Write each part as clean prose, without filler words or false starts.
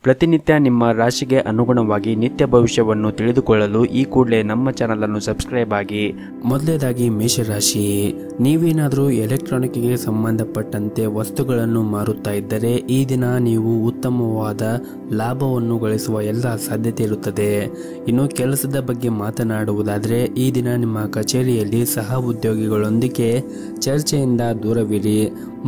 ಪ್ರತಿನಿತ್ಯ ನಿಮ್ಮ ರಾಶಿಗೆ ಅನುಗುಣವಾಗಿ ನಿತ್ಯ ಭವಿಷ್ಯವನ್ನು ತಿಳಿದುಕೊಳ್ಳಲು ಈ ಕೂಡಲೇ ನಮ್ಮ ಚಾನಲ್ ಅನ್ನು ಸಬ್ಸ್ಕ್ರೈಬ್ ಆಗಿ. ಮೊದಲನೇದಾಗಿ ಮೇಷರಾಶಿ, ನೀವೇನಾದರೂ ಎಲೆಕ್ಟ್ರಾನಿಕ್ಗೆ ಸಂಬಂಧಪಟ್ಟಂತೆ ವಸ್ತುಗಳನ್ನು ಮಾರುತ್ತಾ ಇದ್ದರೆ ಈ ದಿನ ನೀವು ಉತ್ತಮವಾದ ಲಾಭವನ್ನು ಗಳಿಸುವ ಎಲ್ಲ ಸಾಧ್ಯತೆ ಇರುತ್ತದೆ. ಇನ್ನು ಕೆಲಸದ ಬಗ್ಗೆ ಮಾತನಾಡುವುದಾದರೆ ಈ ದಿನ ನಿಮ್ಮ ಕಚೇರಿಯಲ್ಲಿ ಸಹ ಉದ್ಯೋಗಿಗಳೊಂದಿಗೆ ಚರ್ಚೆಯಿಂದ ದೂರವಿರಿ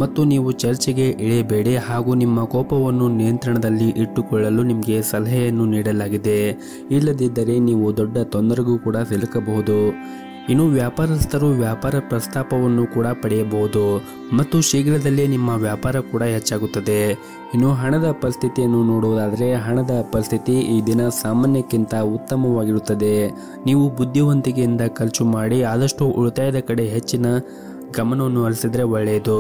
ಮತ್ತು ನೀವು ಚರ್ಚೆಗೆ ಇಳಿಯಬೇಡಿ ಹಾಗೂ ನಿಮ್ಮ ಕೋಪವನ್ನು ನಿಯಂತ್ರಣದಲ್ಲಿ ಇಟ್ಟುಕೊಳ್ಳಲು ನಿಮಗೆ ಸಲಹೆಯನ್ನು ನೀಡಲಾಗಿದೆ. ಇಲ್ಲದಿದ್ದರೆ ನೀವು ದೊಡ್ಡ ತೊಂದರೆಗೂ ಕೂಡ ಸಿಲುಕಬಹುದು. ಇನ್ನು ವ್ಯಾಪಾರಸ್ಥರು ವ್ಯಾಪಾರ ಪ್ರಸ್ತಾಪವನ್ನು ಕೂಡ ಪಡೆಯಬಹುದು ಮತ್ತು ಶೀಘ್ರದಲ್ಲೇ ನಿಮ್ಮ ವ್ಯಾಪಾರ ಕೂಡ ಹೆಚ್ಚಾಗುತ್ತದೆ. ಇನ್ನು ಹಣದ ಪರಿಸ್ಥಿತಿಯನ್ನು ನೋಡುವುದಾದರೆ ಹಣದ ಪರಿಸ್ಥಿತಿ ಈ ದಿನ ಸಾಮಾನ್ಯಕ್ಕಿಂತ ಉತ್ತಮವಾಗಿರುತ್ತದೆ. ನೀವು ಬುದ್ಧಿವಂತಿಕೆಯಿಂದ ಖರ್ಚು ಮಾಡಿ ಆದಷ್ಟು ಉಳಿತಾಯದ ಕಡೆ ಹೆಚ್ಚಿನ ಗಮನವನ್ನು ಹರಿಸಿದರೆ ಒಳ್ಳೆಯದು.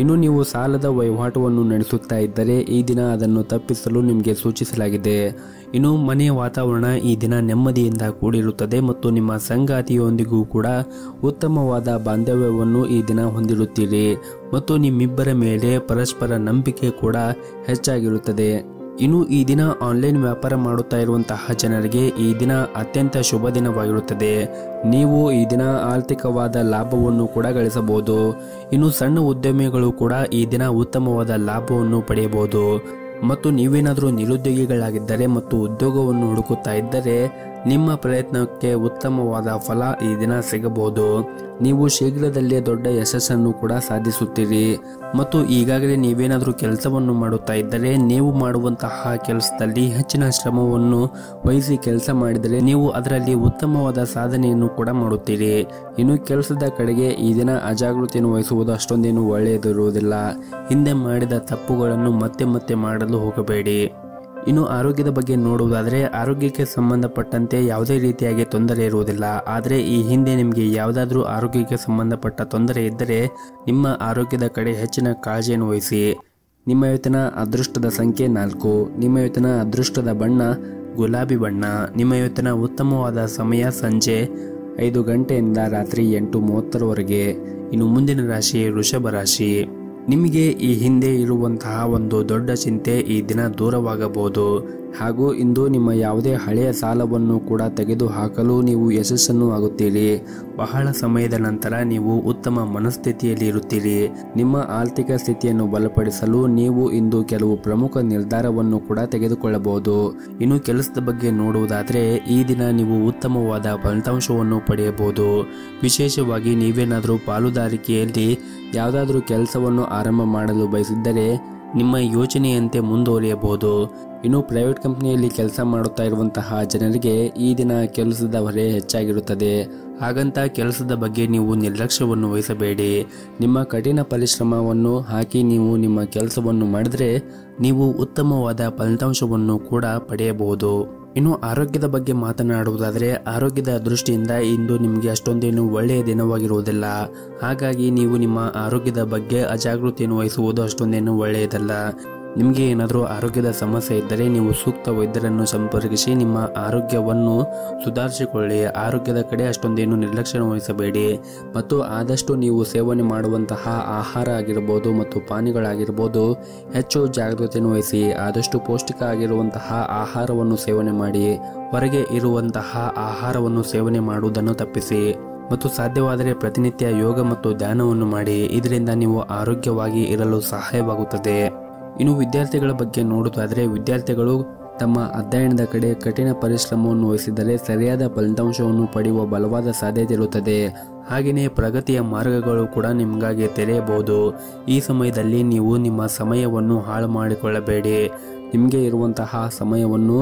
ಇನ್ನು ನೀವು ಸಾಲದ ವಹಿವಾಟವನ್ನು ನಡೆಸುತ್ತಾ ಇದ್ದರೆ ಈ ದಿನ ಅದನ್ನು ತಪ್ಪಿಸಲು ನಿಮಗೆ ಸೂಚಿಸಲಾಗಿದೆ. ಇನ್ನು ಮನೆಯ ವಾತಾವರಣ ಈ ದಿನ ನೆಮ್ಮದಿಯಿಂದ ಕೂಡಿರುತ್ತದೆ ಮತ್ತು ನಿಮ್ಮ ಸಂಗಾತಿಯೊಂದಿಗೂ ಕೂಡ ಉತ್ತಮವಾದ ಬಾಂಧವ್ಯವನ್ನು ಈ ದಿನ ಹೊಂದಿರುತ್ತೀರಿ ಮತ್ತು ನಿಮ್ಮಿಬ್ಬರ ಮೇಲೆ ಪರಸ್ಪರ ನಂಬಿಕೆ ಕೂಡ ಹೆಚ್ಚಾಗಿರುತ್ತದೆ. ಇನ್ನು ಈ ದಿನ ಆನ್ಲೈನ್ ವ್ಯಾಪಾರ ಮಾಡುತ್ತಾ ಇರುವಂತಹ ಜನರಿಗೆ ಈ ದಿನ ಅತ್ಯಂತ ಶುಭ ದಿನವಾಗಿರುತ್ತದೆ. ನೀವು ಈ ದಿನ ಆರ್ಥಿಕವಾದ ಲಾಭವನ್ನು ಕೂಡ ಗಳಿಸಬಹುದು. ಇನ್ನು ಸಣ್ಣ ಉದ್ಯಮಿಗಳು ಕೂಡ ಈ ದಿನ ಉತ್ತಮವಾದ ಲಾಭವನ್ನು ಪಡೆಯಬಹುದು ಮತ್ತು ನೀವೇನಾದರೂ ನಿರುದ್ಯೋಗಿಗಳಾಗಿದ್ದರೆ ಮತ್ತು ಉದ್ಯೋಗವನ್ನು ಹುಡುಕುತ್ತಾ ಇದ್ದರೆ ನಿಮ್ಮ ಪ್ರಯತ್ನಕ್ಕೆ ಉತ್ತಮವಾದ ಫಲ ಈ ದಿನ ಸಿಗಬಹುದು. ನೀವು ಶೀಘ್ರದಲ್ಲೇ ದೊಡ್ಡ ಯಶಸ್ಸನ್ನು ಕೂಡ ಸಾಧಿಸುತ್ತೀರಿ ಮತ್ತು ಈಗಾಗಲೇ ನೀವೇನಾದರೂ ಕೆಲಸವನ್ನು ಮಾಡುತ್ತಾ ಇದ್ದರೆ ನೀವು ಮಾಡುವಂತಹ ಕೆಲಸದಲ್ಲಿ ಹೆಚ್ಚಿನ ಶ್ರಮವನ್ನು ವಹಿಸಿ ಕೆಲಸ ಮಾಡಿದರೆ ನೀವು ಅದರಲ್ಲಿ ಉತ್ತಮವಾದ ಸಾಧನೆಯನ್ನು ಕೂಡ ಮಾಡುತ್ತೀರಿ. ಇನ್ನು ಕೆಲಸದ ಕಡೆಗೆ ಈ ದಿನ ಅಜಾಗೃತಿಯನ್ನು ವಹಿಸುವುದು ಅಷ್ಟೊಂದೇನು ಒಳ್ಳೆಯದಿರುವುದಿಲ್ಲ. ಹಿಂದೆ ಮಾಡಿದ ತಪ್ಪುಗಳನ್ನು ಮತ್ತೆ ಮತ್ತೆ ಮಾಡಲು ಹೋಗಬೇಡಿ. ಇನ್ನು ಆರೋಗ್ಯದ ಬಗ್ಗೆ ನೋಡುವುದಾದರೆ ಆರೋಗ್ಯಕ್ಕೆ ಸಂಬಂಧಪಟ್ಟಂತೆ ಯಾವುದೇ ರೀತಿಯಾಗಿ ತೊಂದರೆ ಇರುವುದಿಲ್ಲ. ಆದರೆ ಈ ಹಿಂದೆ ನಿಮಗೆ ಯಾವುದಾದ್ರೂ ಆರೋಗ್ಯಕ್ಕೆ ಸಂಬಂಧಪಟ್ಟ ತೊಂದರೆ ಇದ್ದರೆ ನಿಮ್ಮ ಆರೋಗ್ಯದ ಕಡೆ ಹೆಚ್ಚಿನ ಕಾಳಜಿಯನ್ನು ವಹಿಸಿ. ನಿಮ್ಮ ಇವತ್ತಿನ ಅದೃಷ್ಟದ ಸಂಖ್ಯೆ 4. ನಿಮ್ಮ ಇವತ್ತಿನ ಅದೃಷ್ಟದ ಬಣ್ಣ ಗುಲಾಬಿ ಬಣ್ಣ. ನಿಮ್ಮ ಇವತ್ತಿನ ಉತ್ತಮವಾದ ಸಮಯ ಸಂಜೆ 5 ಗಂಟೆಯಿಂದ ರಾತ್ರಿ 8:30ವರೆಗೆ. ಇನ್ನು ಮುಂದಿನ ರಾಶಿ ವೃಷಭ ರಾಶಿ. ನಿಮಗೆ ಈ ಹಿಂದೆ ಇರುವಂತಹ ಒಂದು ದೊಡ್ಡ ಚಿಂತೆ ಈ ದಿನ ದೂರವಾಗಬಹುದು ಹಾಗೂ ಇಂದು ನಿಮ್ಮ ಯಾವುದೇ ಹಳೆಯ ಸಾಲವನ್ನು ಕೂಡ ತೆಗೆದುಹಾಕಲು ನೀವು ಯಶಸ್ಸನ್ನು ಆಗುತ್ತೀರಿ. ಬಹಳ ಸಮಯದ ನಂತರ ನೀವು ಉತ್ತಮ ಮನಸ್ಥಿತಿಯಲ್ಲಿ ಇರುತ್ತೀರಿ. ನಿಮ್ಮ ಆರ್ಥಿಕ ಸ್ಥಿತಿಯನ್ನು ಬಲಪಡಿಸಲು ನೀವು ಇಂದು ಕೆಲವು ಪ್ರಮುಖ ನಿರ್ಧಾರವನ್ನು ಕೂಡ ತೆಗೆದುಕೊಳ್ಳಬಹುದು. ಇನ್ನು ಕೆಲಸದ ಬಗ್ಗೆ ನೋಡುವುದಾದರೆ ಈ ದಿನ ನೀವು ಉತ್ತಮವಾದ ಫಲಿತಾಂಶವನ್ನು ಪಡೆಯಬಹುದು. ವಿಶೇಷವಾಗಿ ನೀವೇನಾದರೂ ಪಾಲುದಾರಿಕೆಯಲ್ಲಿ ಯಾವುದಾದ್ರೂ ಕೆಲಸವನ್ನು ಆರಂಭ ಮಾಡಲು ಬಯಸಿದ್ದರೆ ನಿಮ್ಮ ಯೋಚನೆಯಂತೆ ಮುಂದುವರಿಯಬಹುದು. ಇನ್ನು ಪ್ರೈವೇಟ್ ಕಂಪನಿಯಲ್ಲಿ ಕೆಲಸ ಮಾಡುತ್ತಾ ಇರುವಂತಹ ಜನರಿಗೆ ಈ ದಿನ ಕೆಲಸದ ಹೊರೆ ಹೆಚ್ಚಾಗಿರುತ್ತದೆ. ಹಾಗಂತ ಕೆಲಸದ ಬಗ್ಗೆ ನೀವು ನಿರ್ಲಕ್ಷ್ಯವನ್ನು ವಹಿಸಬೇಡಿ. ನಿಮ್ಮ ಕಠಿಣ ಪರಿಶ್ರಮವನ್ನು ಹಾಕಿ ನೀವು ನಿಮ್ಮ ಕೆಲಸವನ್ನು ಮಾಡಿದರೆ ನೀವು ಉತ್ತಮವಾದ ಫಲಿತಾಂಶವನ್ನು ಕೂಡ ಪಡೆಯಬಹುದು. ಇನ್ನು ಆರೋಗ್ಯದ ಬಗ್ಗೆ ಮಾತನಾಡುವುದಾದರೆ ಆರೋಗ್ಯದ ದೃಷ್ಟಿಯಿಂದ ಇಂದು ನಿಮಗೆ ಅಷ್ಟೊಂದೇನು ಒಳ್ಳೆಯ ದಿನವಾಗಿರುವುದಿಲ್ಲ. ಹಾಗಾಗಿ ನೀವು ನಿಮ್ಮ ಆರೋಗ್ಯದ ಬಗ್ಗೆ ಅಜಾಗೃತಿಯನ್ನು ವಹಿಸುವುದು ಅಷ್ಟೊಂದೇನು ಒಳ್ಳೆಯದಲ್ಲ. ನಿಮಗೆ ಏನಾದರೂ ಆರೋಗ್ಯದ ಸಮಸ್ಯೆ ಇದ್ದರೆ ನೀವು ಸೂಕ್ತ ವೈದ್ಯರನ್ನು ಸಂಪರ್ಕಿಸಿ ನಿಮ್ಮ ಆರೋಗ್ಯವನ್ನು ಸುಧಾರಿಸಿಕೊಳ್ಳಿ. ಆರೋಗ್ಯದ ಕಡೆ ಅಷ್ಟೊಂದೇನು ನಿರ್ಲಕ್ಷ್ಯ ವಹಿಸಬೇಡಿ ಮತ್ತು ಆದಷ್ಟು ನೀವು ಸೇವನೆ ಮಾಡುವಂತಹ ಆಹಾರ ಆಗಿರ್ಬೋದು ಮತ್ತು ಪಾನೀಯಗಳಾಗಿರ್ಬೋದು ಹೆಚ್ಚು ಜಾಗೃತಿಯನ್ನು ವಹಿಸಿ. ಆದಷ್ಟು ಪೌಷ್ಟಿಕ ಆಗಿರುವಂತಹ ಆಹಾರವನ್ನು ಸೇವನೆ ಮಾಡಿ. ಹೊರಗೆ ಇರುವಂತಹ ಆಹಾರವನ್ನು ಸೇವನೆ ಮಾಡುವುದನ್ನು ತಪ್ಪಿಸಿ ಮತ್ತು ಸಾಧ್ಯವಾದರೆ ಪ್ರತಿನಿತ್ಯ ಯೋಗ ಮತ್ತು ಧ್ಯಾನವನ್ನು ಮಾಡಿ. ಇದರಿಂದ ನೀವು ಆರೋಗ್ಯವಾಗಿ ಇರಲು ಸಹಾಯವಾಗುತ್ತದೆ. ಇನ್ನು ವಿದ್ಯಾರ್ಥಿಗಳ ಬಗ್ಗೆ ನೋಡುವುದಾದರೆ ವಿದ್ಯಾರ್ಥಿಗಳು ತಮ್ಮ ಅಧ್ಯಯನದ ಕಡೆ ಕಠಿಣ ಪರಿಶ್ರಮವನ್ನು ವಹಿಸಿದರೆ ಸರಿಯಾದ ಫಲಿತಾಂಶವನ್ನು ಪಡೆಯುವ ಬಲವಾದ ಸಾಧ್ಯತೆ ಇರುತ್ತದೆ. ಹಾಗೆಯೇ ಪ್ರಗತಿಯ ಮಾರ್ಗಗಳು ಕೂಡ ನಿಮಗಾಗಿ ತೆರೆಯಬಹುದು. ಈ ಸಮಯದಲ್ಲಿ ನೀವು ನಿಮ್ಮ ಸಮಯವನ್ನು ಹಾಳು ಮಾಡಿಕೊಳ್ಳಬೇಡಿ. ನಿಮಗೆ ಇರುವಂತಹ ಸಮಯವನ್ನು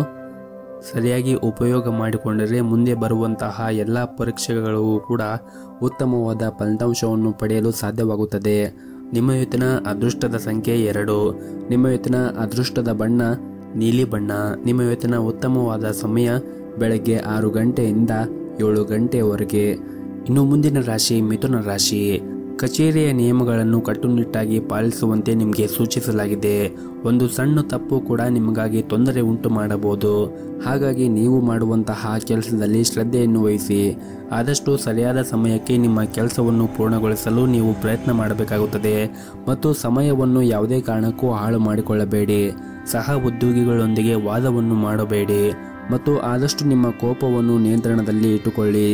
ಸರಿಯಾಗಿ ಉಪಯೋಗ ಮಾಡಿಕೊಂಡರೆ ಮುಂದೆ ಬರುವಂತಹ ಎಲ್ಲ ಪರೀಕ್ಷೆಗಳಿಗೂ ಕೂಡ ಉತ್ತಮವಾದ ಫಲಿತಾಂಶವನ್ನು ಪಡೆಯಲು ಸಾಧ್ಯವಾಗುತ್ತದೆ. ನಿಮ್ಮ ಇವತ್ತಿನ ಅದೃಷ್ಟದ ಸಂಖ್ಯೆ 2. ನಿಮ್ಮ ಇವತ್ತಿನ ಅದೃಷ್ಟದ ಬಣ್ಣ ನೀಲಿ ಬಣ್ಣ. ನಿಮ್ಮ ಇವತ್ತಿನ ಉತ್ತಮವಾದ ಸಮಯ ಬೆಳಗ್ಗೆ 6 ಗಂಟೆಯಿಂದ 7 ಗಂಟೆಯವರೆಗೆ. ಇನ್ನು ಮುಂದಿನ ರಾಶಿ ಮಿಥುನ ರಾಶಿ. ಕಚೇರಿಯ ನಿಯಮಗಳನ್ನು ಕಟ್ಟುನಿಟ್ಟಾಗಿ ಪಾಲಿಸುವಂತೆ ನಿಮಗೆ ಸೂಚಿಸಲಾಗಿದೆ. ಒಂದು ಸಣ್ಣ ತಪ್ಪು ಕೂಡ ನಿಮಗಾಗಿ ತೊಂದರೆ ಉಂಟು ಮಾಡಬಹುದು. ಹಾಗಾಗಿ ನೀವು ಮಾಡುವಂತಹ ಕೆಲಸದಲ್ಲಿ ಶ್ರದ್ಧೆಯನ್ನು ವಹಿಸಿ. ಆದಷ್ಟು ಸರಿಯಾದ ಸಮಯಕ್ಕೆ ನಿಮ್ಮ ಕೆಲಸವನ್ನು ಪೂರ್ಣಗೊಳಿಸಲು ನೀವು ಪ್ರಯತ್ನ ಮಾಡಬೇಕಾಗುತ್ತದೆ ಮತ್ತು ಸಮಯವನ್ನು ಯಾವುದೇ ಕಾರಣಕ್ಕೂ ಹಾಳು ಮಾಡಿಕೊಳ್ಳಬೇಡಿ. ಸಹ ಉದ್ಯೋಗಿಗಳೊಂದಿಗೆ ವಾದವನ್ನು ಮಾಡಬೇಡಿ ಮತ್ತು ಆದಷ್ಟು ನಿಮ್ಮ ಕೋಪವನ್ನು ನಿಯಂತ್ರಣದಲ್ಲಿ ಇಟ್ಟುಕೊಳ್ಳಿ.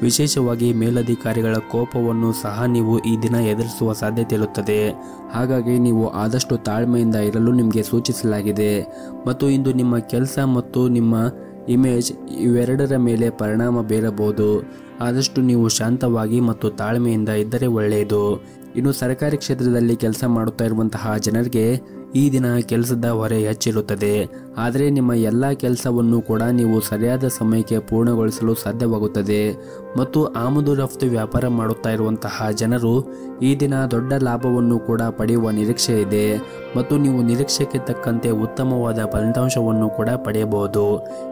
ವಿಶೇಷವಾಗಿ ಮೇಲಧಿಕಾರಿಗಳ ಕೋಪವನ್ನು ಸಹ ನೀವು ಈ ದಿನ ಎದುರಿಸುವ ಸಾಧ್ಯತೆ ಇರುತ್ತದೆ. ಹಾಗಾಗಿ ನೀವು ಆದಷ್ಟು ತಾಳ್ಮೆಯಿಂದ ಇರಲು ನಿಮಗೆ ಸೂಚಿಸಲಾಗಿದೆ. ಮತ್ತು ಇಂದು ನಿಮ್ಮ ಕೆಲಸ ಮತ್ತು ನಿಮ್ಮ ಇಮೇಜ್ ಇವೆರಡರ ಮೇಲೆ ಪರಿಣಾಮ ಬೀರಬಹುದು. ಆದಷ್ಟು ನೀವು ಶಾಂತವಾಗಿ ಮತ್ತು ತಾಳ್ಮೆಯಿಂದ ಇದ್ದರೆ ಒಳ್ಳೆಯದು. ಇನ್ನು ಸರ್ಕಾರಿ ಕ್ಷೇತ್ರದಲ್ಲಿ ಕೆಲಸ ಮಾಡುತ್ತಾ ಇರುವಂತಹ ಜನರಿಗೆ ಈ ದಿನ ಕೆಲಸದ ಹೊರೆ ಹೆಚ್ಚಿರುತ್ತದೆ. ಆದರೆ ನಿಮ್ಮ ಎಲ್ಲ ಕೆಲಸವನ್ನು ಕೂಡ ನೀವು ಸರಿಯಾದ ಸಮಯಕ್ಕೆ ಪೂರ್ಣಗೊಳಿಸಲು ಸಾಧ್ಯವಾಗುತ್ತದೆ. ಮತ್ತು ಆಮದು ರಫ್ತು ವ್ಯಾಪಾರ ಮಾಡುತ್ತಾ ಇರುವಂತಹ ಜನರು ಈ ದಿನ ದೊಡ್ಡ ಲಾಭವನ್ನು ಕೂಡ ಪಡೆಯುವ ನಿರೀಕ್ಷೆ ಇದೆ. ಮತ್ತು ನೀವು ನಿರೀಕ್ಷೆಗೆ ತಕ್ಕಂತೆ ಉತ್ತಮವಾದ ಫಲಿತಾಂಶವನ್ನು ಕೂಡ ಪಡೆಯಬಹುದು.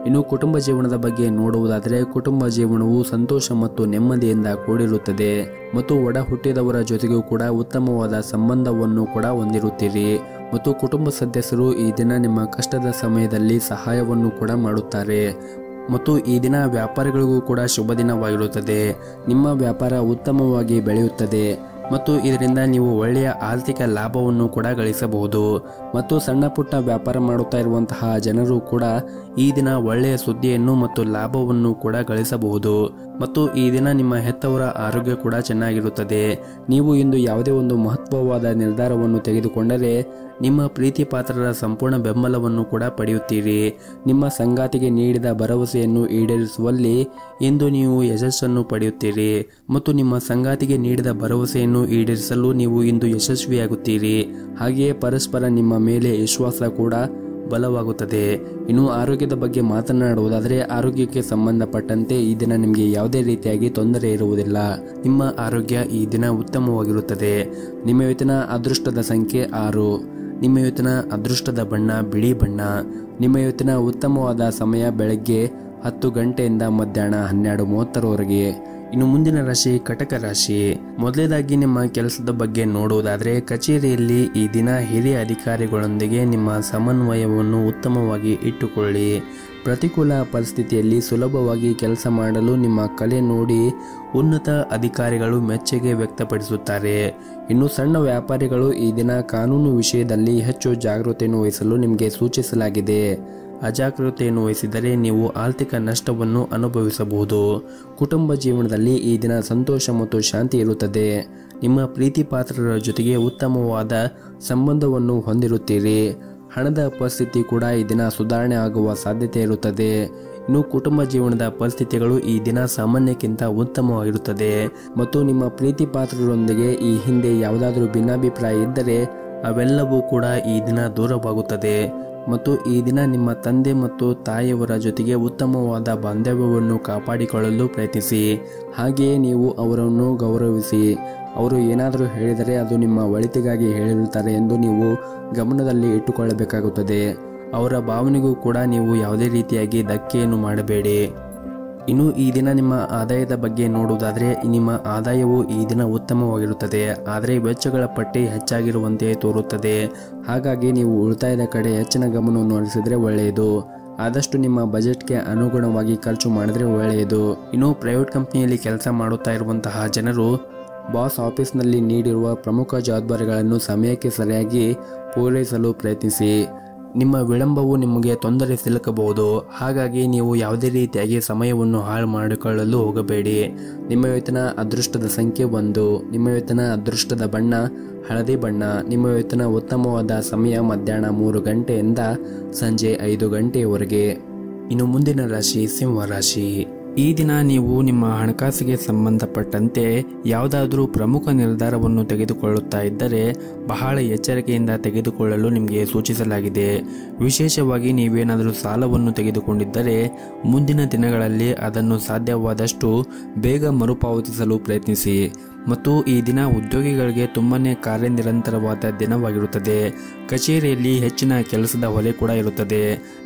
ಇನ್ನು ಕುಟುಂಬ ಜೀವನದ ಬಗ್ಗೆ ನೋಡುವುದಾದರೆ ಕುಟುಂಬ ಜೀವನವು ಸಂತೋಷ ಮತ್ತು ನೆಮ್ಮದಿಯಿಂದ ಕೂಡಿರುತ್ತದೆ. ಮತ್ತು ಒಡ ಹುಟ್ಟಿದವರ ಜೊತೆಗೂ ಕೂಡ ಉತ್ತಮವಾದ ಸಂಬಂಧವನ್ನು ಕೂಡ ಹೊಂದಿರುತ್ತೀರಿ. ಮತ್ತು ಕುಟುಂಬ ಸದಸ್ಯರು ಈ ದಿನ ನಿಮ್ಮ ಕಷ್ಟದ ಸಮಯದಲ್ಲಿ ಸಹಾಯವನ್ನು ಕೂಡ ಮಾಡುತ್ತಾರೆ. ಮತ್ತು ಈ ದಿನ ವ್ಯಾಪಾರಿಗಳಿಗೂ ಕೂಡ ಶುಭ ದಿನವಾಗಿರುತ್ತದೆ. ನಿಮ್ಮ ವ್ಯಾಪಾರ ಉತ್ತಮವಾಗಿ ಬೆಳೆಯುತ್ತದೆ ಮತ್ತು ಇದರಿಂದ ನೀವು ಒಳ್ಳೆಯ ಆರ್ಥಿಕ ಲಾಭವನ್ನು ಕೂಡ ಗಳಿಸಬಹುದು. ಮತ್ತು ಸಣ್ಣ ಪುಟ್ಟ ವ್ಯಾಪಾರ ಮಾಡುತ್ತಾ ಇರುವಂತಹ ಜನರು ಕೂಡ ಈ ದಿನ ಒಳ್ಳೆಯ ಸುದ್ದಿಯನ್ನು ಮತ್ತು ಲಾಭವನ್ನು ಕೂಡ ಗಳಿಸಬಹುದು. ಮತ್ತು ಈ ದಿನ ನಿಮ್ಮ ಹೆತ್ತವರ ಆರೋಗ್ಯ ಕೂಡ ಚೆನ್ನಾಗಿರುತ್ತದೆ. ನೀವು ಇಂದು ಯಾವುದೇ ಒಂದು ಮಹತ್ವವಾದ ನಿರ್ಧಾರವನ್ನು ತೆಗೆದುಕೊಂಡರೆ ನಿಮ್ಮ ಪ್ರೀತಿ ಪಾತ್ರರ ಸಂಪೂರ್ಣ ಬೆಂಬಲವನ್ನು ಕೂಡ ಪಡೆಯುತ್ತೀರಿ. ನಿಮ್ಮ ಸಂಗಾತಿಗೆ ನೀಡಿದ ಭರವಸೆಯನ್ನು ಈಡೇರಿಸುವಲ್ಲಿ ಇಂದು ನೀವು ಯಶಸ್ಸನ್ನು ಪಡೆಯುತ್ತೀರಿ. ಮತ್ತು ನಿಮ್ಮ ಸಂಗಾತಿಗೆ ನೀಡಿದ ಭರವಸೆಯನ್ನು ಈಡೇರಿಸಲು ನೀವು ಇಂದು ಯಶಸ್ವಿಯಾಗುತ್ತೀರಿ. ಹಾಗೆಯೇ ಪರಸ್ಪರ ನಿಮ್ಮ ಮೇಲೆ ವಿಶ್ವಾಸ ಕೂಡ ಬಲವಾಗುತ್ತದೆ. ಇನ್ನು ಆರೋಗ್ಯದ ಬಗ್ಗೆ ಮಾತನಾಡುವುದಾದರೆ ಆರೋಗ್ಯಕ್ಕೆ ಸಂಬಂಧಪಟ್ಟಂತೆ ಈ ದಿನ ನಿಮಗೆ ಯಾವುದೇ ರೀತಿಯಾಗಿ ತೊಂದರೆ ಇರುವುದಿಲ್ಲ. ನಿಮ್ಮ ಆರೋಗ್ಯ ಈ ದಿನ ಉತ್ತಮವಾಗಿರುತ್ತದೆ. ನಿಮ್ಮ ಇವತ್ತಿನ ಅದೃಷ್ಟದ ಸಂಖ್ಯೆ 6. ನಿಮ್ಮ ಇವತ್ತಿನ ಅದೃಷ್ಟದ ಬಣ್ಣ ಬಿಳಿ ಬಣ್ಣ. ನಿಮ್ಮ ಇವತ್ತಿನ ಉತ್ತಮವಾದ ಸಮಯ ಬೆಳಗ್ಗೆ 10 ಗಂಟೆಯಿಂದ ಮಧ್ಯಾಹ್ನ 12:30ರವರೆಗೆ. ಇನ್ನು ಮುಂದಿನ ರಾಶಿ ಕಟಕ ರಾಶಿ. ಮೊದಲೇದಾಗಿ ನಿಮ್ಮ ಕೆಲಸದ ಬಗ್ಗೆ ನೋಡುವುದಾದರೆ ಕಚೇರಿಯಲ್ಲಿ ಈ ದಿನ ಹಿರಿಯ ಅಧಿಕಾರಿಗಳೊಂದಿಗೆ ನಿಮ್ಮ ಸಮನ್ವಯವನ್ನು ಉತ್ತಮವಾಗಿ ಇಟ್ಟುಕೊಳ್ಳಿ. ಪ್ರತಿಕೂಲ ಪರಿಸ್ಥಿತಿಯಲ್ಲಿ ಸುಲಭವಾಗಿ ಕೆಲಸ ಮಾಡಲು ನಿಮ್ಮ ಕಲೆ ನೋಡಿ ಉನ್ನತ ಅಧಿಕಾರಿಗಳು ಮೆಚ್ಚುಗೆ ವ್ಯಕ್ತಪಡಿಸುತ್ತಾರೆ. ಇನ್ನು ಸಣ್ಣ ವ್ಯಾಪಾರಿಗಳು ಈ ದಿನ ಕಾನೂನು ವಿಷಯದಲ್ಲಿ ಹೆಚ್ಚು ಜಾಗೃತೆಯನ್ನು ವಹಿಸಲು ನಿಮಗೆ ಸೂಚಿಸಲಾಗಿದೆ. ಅಜಾಗರೂಕತೆಯನ್ನು ವಹಿಸಿದರೆ ನೀವು ಆರ್ಥಿಕ ನಷ್ಟವನ್ನು ಅನುಭವಿಸಬಹುದು. ಕುಟುಂಬ ಜೀವನದಲ್ಲಿ ಈ ದಿನ ಸಂತೋಷ ಮತ್ತು ಶಾಂತಿ ಇರುತ್ತದೆ. ನಿಮ್ಮ ಪ್ರೀತಿ ಪಾತ್ರರ ಜೊತೆಗೆ ಉತ್ತಮವಾದ ಸಂಬಂಧವನ್ನು ಹೊಂದಿರುತ್ತೀರಿ. ಹಣದ ಪರಿಸ್ಥಿತಿ ಕೂಡ ಈ ದಿನ ಸುಧಾರಣೆ ಆಗುವ ಸಾಧ್ಯತೆ ಇರುತ್ತದೆ. ಇನ್ನು ಕುಟುಂಬ ಜೀವನದ ಪರಿಸ್ಥಿತಿಗಳು ಈ ದಿನ ಸಾಮಾನ್ಯಕ್ಕಿಂತ ಉತ್ತಮವಾಗಿರುತ್ತದೆ. ಮತ್ತು ನಿಮ್ಮ ಪ್ರೀತಿ ಪಾತ್ರರೊಂದಿಗೆ ಈ ಹಿಂದೆ ಯಾವುದಾದರೂ ಭಿನ್ನಾಭಿಪ್ರಾಯ ಇದ್ದರೆ ಅವೆಲ್ಲವೂ ಕೂಡ ಈ ದಿನ ದೂರವಾಗುತ್ತದೆ. ಮತ್ತು ಈ ದಿನ ನಿಮ್ಮ ತಂದೆ ಮತ್ತು ತಾಯಿಯವರ ಜೊತೆಗೆ ಉತ್ತಮವಾದ ಬಾಂಧವ್ಯವನ್ನು ಕಾಪಾಡಿಕೊಳ್ಳಲು ಪ್ರಯತ್ನಿಸಿ. ಹಾಗೆಯೇ ನೀವು ಅವರನ್ನು ಗೌರವಿಸಿ. ಅವರು ಏನಾದರೂ ಹೇಳಿದರೆ ಅದು ನಿಮ್ಮ ಒಳಿತಿಗಾಗಿ ಹೇಳಿರುತ್ತಾರೆ ಎಂದು ನೀವು ಗಮನದಲ್ಲಿ ಇಟ್ಟುಕೊಳ್ಳಬೇಕಾಗುತ್ತದೆ. ಅವರ ಭಾವನೆಗೂ ಕೂಡ ನೀವು ಯಾವುದೇ ರೀತಿಯಾಗಿ ಧಕ್ಕೆಯನ್ನು ಮಾಡಬೇಡಿ. ಇನ್ನು ಈ ದಿನ ನಿಮ್ಮ ಆದಾಯದ ಬಗ್ಗೆ ನೋಡುವುದಾದರೆ ನಿಮ್ಮ ಆದಾಯವು ಈ ದಿನ ಉತ್ತಮವಾಗಿರುತ್ತದೆ. ಆದರೆ ವೆಚ್ಚಗಳ ಪಟ್ಟಿ ಹೆಚ್ಚಾಗಿರುವಂತೆ ತೋರುತ್ತದೆ. ಹಾಗಾಗಿ ನೀವು ಉಳಿತಾಯದ ಕಡೆ ಹೆಚ್ಚಿನ ಗಮನವನ್ನು ಹರಿಸಿದರೆ ಒಳ್ಳೆಯದು. ಆದಷ್ಟು ನಿಮ್ಮ ಬಜೆಟ್ಗೆ ಅನುಗುಣವಾಗಿ ಖರ್ಚು ಮಾಡಿದರೆ ಒಳ್ಳೆಯದು. ಇನ್ನು ಪ್ರೈವೇಟ್ ಕಂಪ್ನಿಯಲ್ಲಿ ಕೆಲಸ ಮಾಡುತ್ತಾ ಇರುವಂತಹ ಜನರು ಬಾಸ್ ಆಫೀಸ್ನಲ್ಲಿ ನೀಡಿರುವ ಪ್ರಮುಖ ಜವಾಬ್ದಾರಿಗಳನ್ನು ಸಮಯಕ್ಕೆ ಸರಿಯಾಗಿ ಪೂರೈಸಲು ಪ್ರಯತ್ನಿಸಿ. ನಿಮ್ಮ ವಿಳಂಬವು ನಿಮಗೆ ತೊಂದರೆ ಸಿಲುಕಬಹುದು. ಹಾಗಾಗಿ ನೀವು ಯಾವುದೇ ರೀತಿಯಾಗಿ ಸಮಯವನ್ನು ಹಾಳು ಮಾಡಿಕೊಳ್ಳಲು ಹೋಗಬೇಡಿ. ನಿಮ್ಮ ಇವತ್ತಿನ ಅದೃಷ್ಟದ ಸಂಖ್ಯೆ 1. ನಿಮ್ಮ ಇವತ್ತಿನ ಅದೃಷ್ಟದ ಬಣ್ಣ ಹಳದಿ ಬಣ್ಣ. ನಿಮ್ಮ ಇವತ್ತಿನ ಉತ್ತಮವಾದ ಸಮಯ ಮಧ್ಯಾಹ್ನ 3 ಗಂಟೆಯಿಂದ ಸಂಜೆ 5 ಗಂಟೆಯವರೆಗೆ. ಇನ್ನು ಮುಂದಿನ ರಾಶಿ ಸಿಂಹ ರಾಶಿ. ಈ ದಿನ ನೀವು ನಿಮ್ಮ ಹಣಕಾಸಿಗೆ ಸಂಬಂಧಪಟ್ಟಂತೆ ಯಾವುದಾದರೂ ಪ್ರಮುಖ ನಿರ್ಧಾರವನ್ನು ತೆಗೆದುಕೊಳ್ಳುತ್ತಾ ಇದ್ದರೆ ಬಹಳ ಎಚ್ಚರಿಕೆಯಿಂದ ತೆಗೆದುಕೊಳ್ಳಲು ನಿಮಗೆ ಸೂಚಿಸಲಾಗಿದೆ. ವಿಶೇಷವಾಗಿ ನೀವೇನಾದರೂ ಸಾಲವನ್ನು ತೆಗೆದುಕೊಂಡಿದ್ದರೆ ಮುಂದಿನ ದಿನಗಳಲ್ಲಿ ಅದನ್ನು ಸಾಧ್ಯವಾದಷ್ಟು ಬೇಗ ಮರುಪಾವತಿಸಲು ಪ್ರಯತ್ನಿಸಿ. ಮತ್ತು ಈ ದಿನ ಉದ್ಯೋಗಿಗಳಿಗೆ ತುಂಬನೇ ಕಾರ್ಯನಿರಂತರವಾದ ದಿನವಾಗಿರುತ್ತದೆ. ಕಚೇರಿಯಲ್ಲಿ ಹೆಚ್ಚಿನ ಕೆಲಸದ ಹೊರೆ ಕೂಡ ಇರುತ್ತದೆ.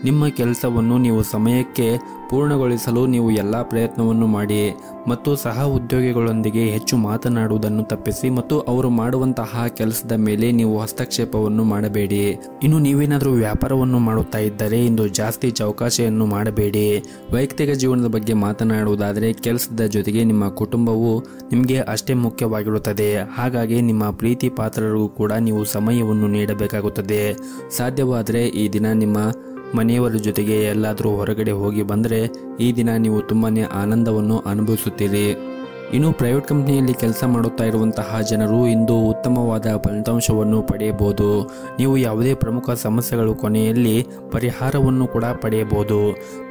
ನಿಮ್ಮ ಕೆಲಸವನ್ನು ನೀವು ಸಮಯಕ್ಕೆ ಪೂರ್ಣಗೊಳಿಸಲು ನೀವು ಎಲ್ಲ ಪ್ರಯತ್ನವನ್ನು ಮಾಡಿ ಮತ್ತು ಸಹ ಉದ್ಯೋಗಿಗಳೊಂದಿಗೆ ಹೆಚ್ಚು ಮಾತನಾಡುವುದನ್ನು ತಪ್ಪಿಸಿ ಮತ್ತು ಅವರು ಮಾಡುವಂತಹ ಕೆಲಸದ ಮೇಲೆ ನೀವು ಹಸ್ತಕ್ಷೇಪವನ್ನು ಮಾಡಬೇಡಿ. ಇನ್ನು ನೀವೇನಾದರೂ ವ್ಯಾಪಾರವನ್ನು ಮಾಡುತ್ತಾ ಇದ್ದರೆ ಇಂದು ಜಾಸ್ತಿ ಚೌಕಾಶಿಯನ್ನು ಮಾಡಬೇಡಿ. ವೈಯಕ್ತಿಕ ಜೀವನದ ಬಗ್ಗೆ ಮಾತನಾಡುವುದಾದರೆ ಕೆಲಸದ ಜೊತೆಗೆ ನಿಮ್ಮ ಕುಟುಂಬವು ನಿಮಗೆ ಅಷ್ಟೇ ಮುಖ್ಯವಾಗಿರುತ್ತದೆ. ಹಾಗಾಗಿ ನಿಮ್ಮ ಪ್ರೀತಿ ಪಾತ್ರರಿಗೂ ಕೂಡ ನೀವು ಸಮಯವನ್ನು ನೀಡಬೇಕಾಗುತ್ತದೆ. ಸಾಧ್ಯವಾದರೆ ಈ ದಿನ ನಿಮ್ಮ ಮನೆಯವರ ಜೊತೆಗೆ ಎಲ್ಲಾದರೂ ಹೊರಗಡೆ ಹೋಗಿ ಬಂದರೆ ಈ ದಿನ ನೀವು ತುಂಬಾನೇ ಆನಂದವನ್ನು ಅನುಭವಿಸುತ್ತೀರಿ. ಇನ್ನು ಪ್ರೈವೇಟ್ ಕಂಪನಿಯಲ್ಲಿ ಕೆಲಸ ಮಾಡುತ್ತಾ ಇರುವಂತಹ ಜನರು ಇಂದು ಉತ್ತಮವಾದ ಫಲಿತಾಂಶವನ್ನು ಪಡೆಯಬಹುದು. ನೀವು ಯಾವುದೇ ಪ್ರಮುಖ ಸಮಸ್ಯೆಗಳು ಕೊನೆಯಲ್ಲಿ ಪರಿಹಾರವನ್ನು ಕೂಡ ಪಡೆಯಬಹುದು.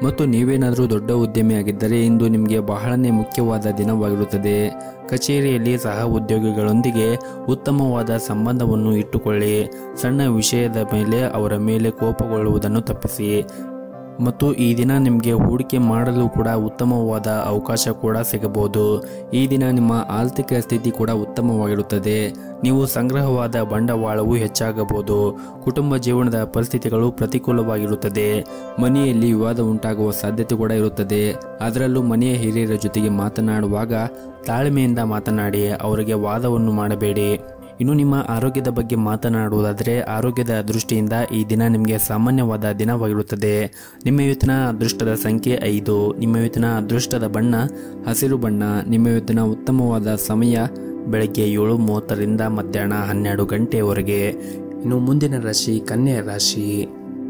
ಮತ್ತು ನೀವೇನಾದರೂ ದೊಡ್ಡ ಉದ್ಯಮಿಯಾಗಿದ್ದರೆ ಇಂದು ನಿಮಗೆ ಬಹಳನೇ ಮುಖ್ಯವಾದ ದಿನವಾಗಿರುತ್ತದೆ. ಕಚೇರಿಯಲ್ಲಿ ಸಹ ಉದ್ಯೋಗಿಗಳೊಂದಿಗೆ ಉತ್ತಮವಾದ ಸಂಬಂಧವನ್ನು ಇಟ್ಟುಕೊಳ್ಳಿ. ಸಣ್ಣ ವಿಷಯದ ಮೇಲೆ ಅವರ ಮೇಲೆ ಕೋಪಗೊಳ್ಳುವುದನ್ನು ತಪ್ಪಿಸಿ. ಮತ್ತು ಈ ದಿನ ನಿಮಗೆ ಹೂಡಿಕೆ ಮಾಡಲು ಕೂಡ ಉತ್ತಮವಾದ ಅವಕಾಶ ಕೂಡ ಸಿಗಬಹುದು. ಈ ದಿನ ನಿಮ್ಮ ಆರ್ಥಿಕ ಸ್ಥಿತಿ ಕೂಡ ಉತ್ತಮವಾಗಿರುತ್ತದೆ. ನೀವು ಸಂಗ್ರಹವಾದ ಬಂಡವಾಳವು ಹೆಚ್ಚಾಗಬಹುದು. ಕುಟುಂಬ ಜೀವನದ ಪರಿಸ್ಥಿತಿಗಳು ಪ್ರತಿಕೂಲವಾಗಿರುತ್ತದೆ. ಮನೆಯಲ್ಲಿ ವಿವಾದ ಉಂಟಾಗುವ ಸಾಧ್ಯತೆ ಕೂಡ ಇರುತ್ತದೆ. ಅದರಲ್ಲೂ ಮನೆಯ ಹಿರಿಯರ ಜೊತೆಗೆ ಮಾತನಾಡುವಾಗ ತಾಳ್ಮೆಯಿಂದ ಮಾತನಾಡಿ, ಅವರಿಗೆ ವಾದವನ್ನು ಮಾಡಬೇಡಿ. ಇನ್ನು ನಿಮ್ಮ ಆರೋಗ್ಯದ ಬಗ್ಗೆ ಮಾತನಾಡುವುದಾದರೆ ಆರೋಗ್ಯದ ದೃಷ್ಟಿಯಿಂದ ಈ ದಿನ ನಿಮಗೆ ಸಾಮಾನ್ಯವಾದ ದಿನವಾಗಿರುತ್ತದೆ. ನಿಮ್ಮ ಇವತ್ತಿನ ಅದೃಷ್ಟದ ಸಂಖ್ಯೆ 5. ನಿಮ್ಮ ಇವತ್ತಿನ ಅದೃಷ್ಟದ ಬಣ್ಣ ಹಸಿರು ಬಣ್ಣ. ನಿಮ್ಮ ಇವತ್ತಿನ ಉತ್ತಮವಾದ ಸಮಯ ಬೆಳಗ್ಗೆ 7:30ರಿಂದ ಮಧ್ಯಾಹ್ನ 12 ಗಂಟೆಯವರೆಗೆ. ಇನ್ನು ಮುಂದಿನ ರಾಶಿ ಕನ್ಯಾ ರಾಶಿ.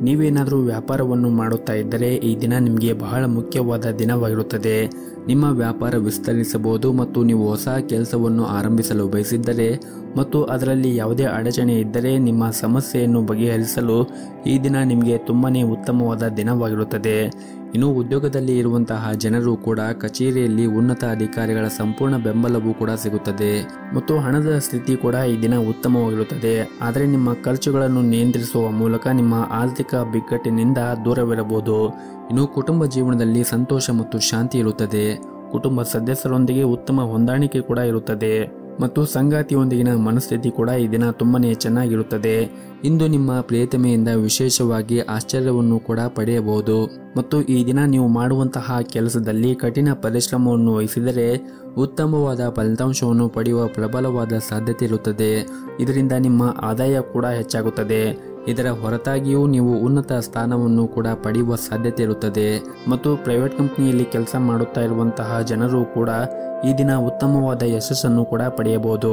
ನೀವೇನಾದರೂ ವ್ಯಾಪಾರವನ್ನು ಮಾಡುತ್ತಾ ಇದ್ದರೆ ಈ ದಿನ ನಿಮಗೆ ಬಹಳ ಮುಖ್ಯವಾದ ದಿನವಾಗಿರುತ್ತದೆ. ನಿಮ್ಮ ವ್ಯಾಪಾರ ವಿಸ್ತರಿಸಬಹುದು ಮತ್ತು ನೀವು ಹೊಸ ಕೆಲಸವನ್ನು ಆರಂಭಿಸಲು ಬಯಸಿದ್ದರೆ ಮತ್ತು ಅದರಲ್ಲಿ ಯಾವುದೇ ಅಡಚಣೆ ಇದ್ದರೆ ನಿಮ್ಮ ಸಮಸ್ಯೆಯನ್ನು ಬಗೆಹರಿಸಲು ಈ ದಿನ ನಿಮಗೆ ತುಂಬಾನೇ ಉತ್ತಮವಾದ ದಿನವಾಗಿರುತ್ತದೆ. ಇನ್ನು ಉದ್ಯೋಗದಲ್ಲಿ ಇರುವಂತಹ ಜನರು ಕೂಡ ಕಚೇರಿಯಲ್ಲಿ ಉನ್ನತ ಅಧಿಕಾರಿಗಳ ಸಂಪೂರ್ಣ ಬೆಂಬಲವೂ ಕೂಡ ಸಿಗುತ್ತದೆ ಮತ್ತು ಹಣದ ಸ್ಥಿತಿ ಕೂಡ ಈ ದಿನ ಉತ್ತಮವಾಗಿರುತ್ತದೆ. ಆದರೆ ನಿಮ್ಮ ಖರ್ಚುಗಳನ್ನು ನಿಯಂತ್ರಿಸುವ ಮೂಲಕ ನಿಮ್ಮ ಆರ್ಥಿಕ ಬಿಕ್ಕಟ್ಟಿನಿಂದ ದೂರವಿರಬಹುದು. ಇನ್ನು ಕುಟುಂಬ ಜೀವನದಲ್ಲಿ ಸಂತೋಷ ಮತ್ತು ಶಾಂತಿ ಇರುತ್ತದೆ. ಕುಟುಂಬ ಸದಸ್ಯರೊಂದಿಗೆ ಉತ್ತಮ ಹೊಂದಾಣಿಕೆ ಕೂಡ ಇರುತ್ತದೆ ಮತ್ತು ಸಂಗಾತಿಯೊಂದಿಗಿನ ಮನಸ್ಥಿತಿ ಕೂಡ ಈ ದಿನ ತುಂಬಾನೇ ಚೆನ್ನಾಗಿರುತ್ತದೆ. ಇಂದು ನಿಮ್ಮ ಪ್ರಿಯತಮೆಯಿಂದ ವಿಶೇಷವಾಗಿ ಆಶ್ಚರ್ಯವನ್ನು ಕೂಡ ಪಡೆಯಬಹುದು ಮತ್ತು ಈ ದಿನ ನೀವು ಮಾಡುವಂತಹ ಕೆಲಸದಲ್ಲಿ ಕಠಿಣ ಪರಿಶ್ರಮವನ್ನು ವಹಿಸಿದರೆ ಉತ್ತಮವಾದ ಫಲಿತಾಂಶವನ್ನು ಪಡೆಯುವ ಪ್ರಬಲವಾದ ಸಾಧ್ಯತೆ ಇರುತ್ತದೆ. ಇದರಿಂದ ನಿಮ್ಮ ಆದಾಯ ಕೂಡ ಹೆಚ್ಚಾಗುತ್ತದೆ. ಇದರ ಹೊರತಾಗಿಯೂ ನೀವು ಉನ್ನತ ಸ್ಥಾನವನ್ನು ಕೂಡ ಪಡೆಯುವ ಸಾಧ್ಯತೆ ಇರುತ್ತದೆ ಮತ್ತು ಪ್ರೈವೇಟ್ ಕಂಪನಿಯಲ್ಲಿ ಕೆಲಸ ಮಾಡುತ್ತಾ ಇರುವಂತಹ ಜನರು ಕೂಡ ಈ ದಿನ ಉತ್ತಮವಾದ ಯಶಸ್ಸನ್ನು ಕೂಡ ಪಡೆಯಬಹುದು.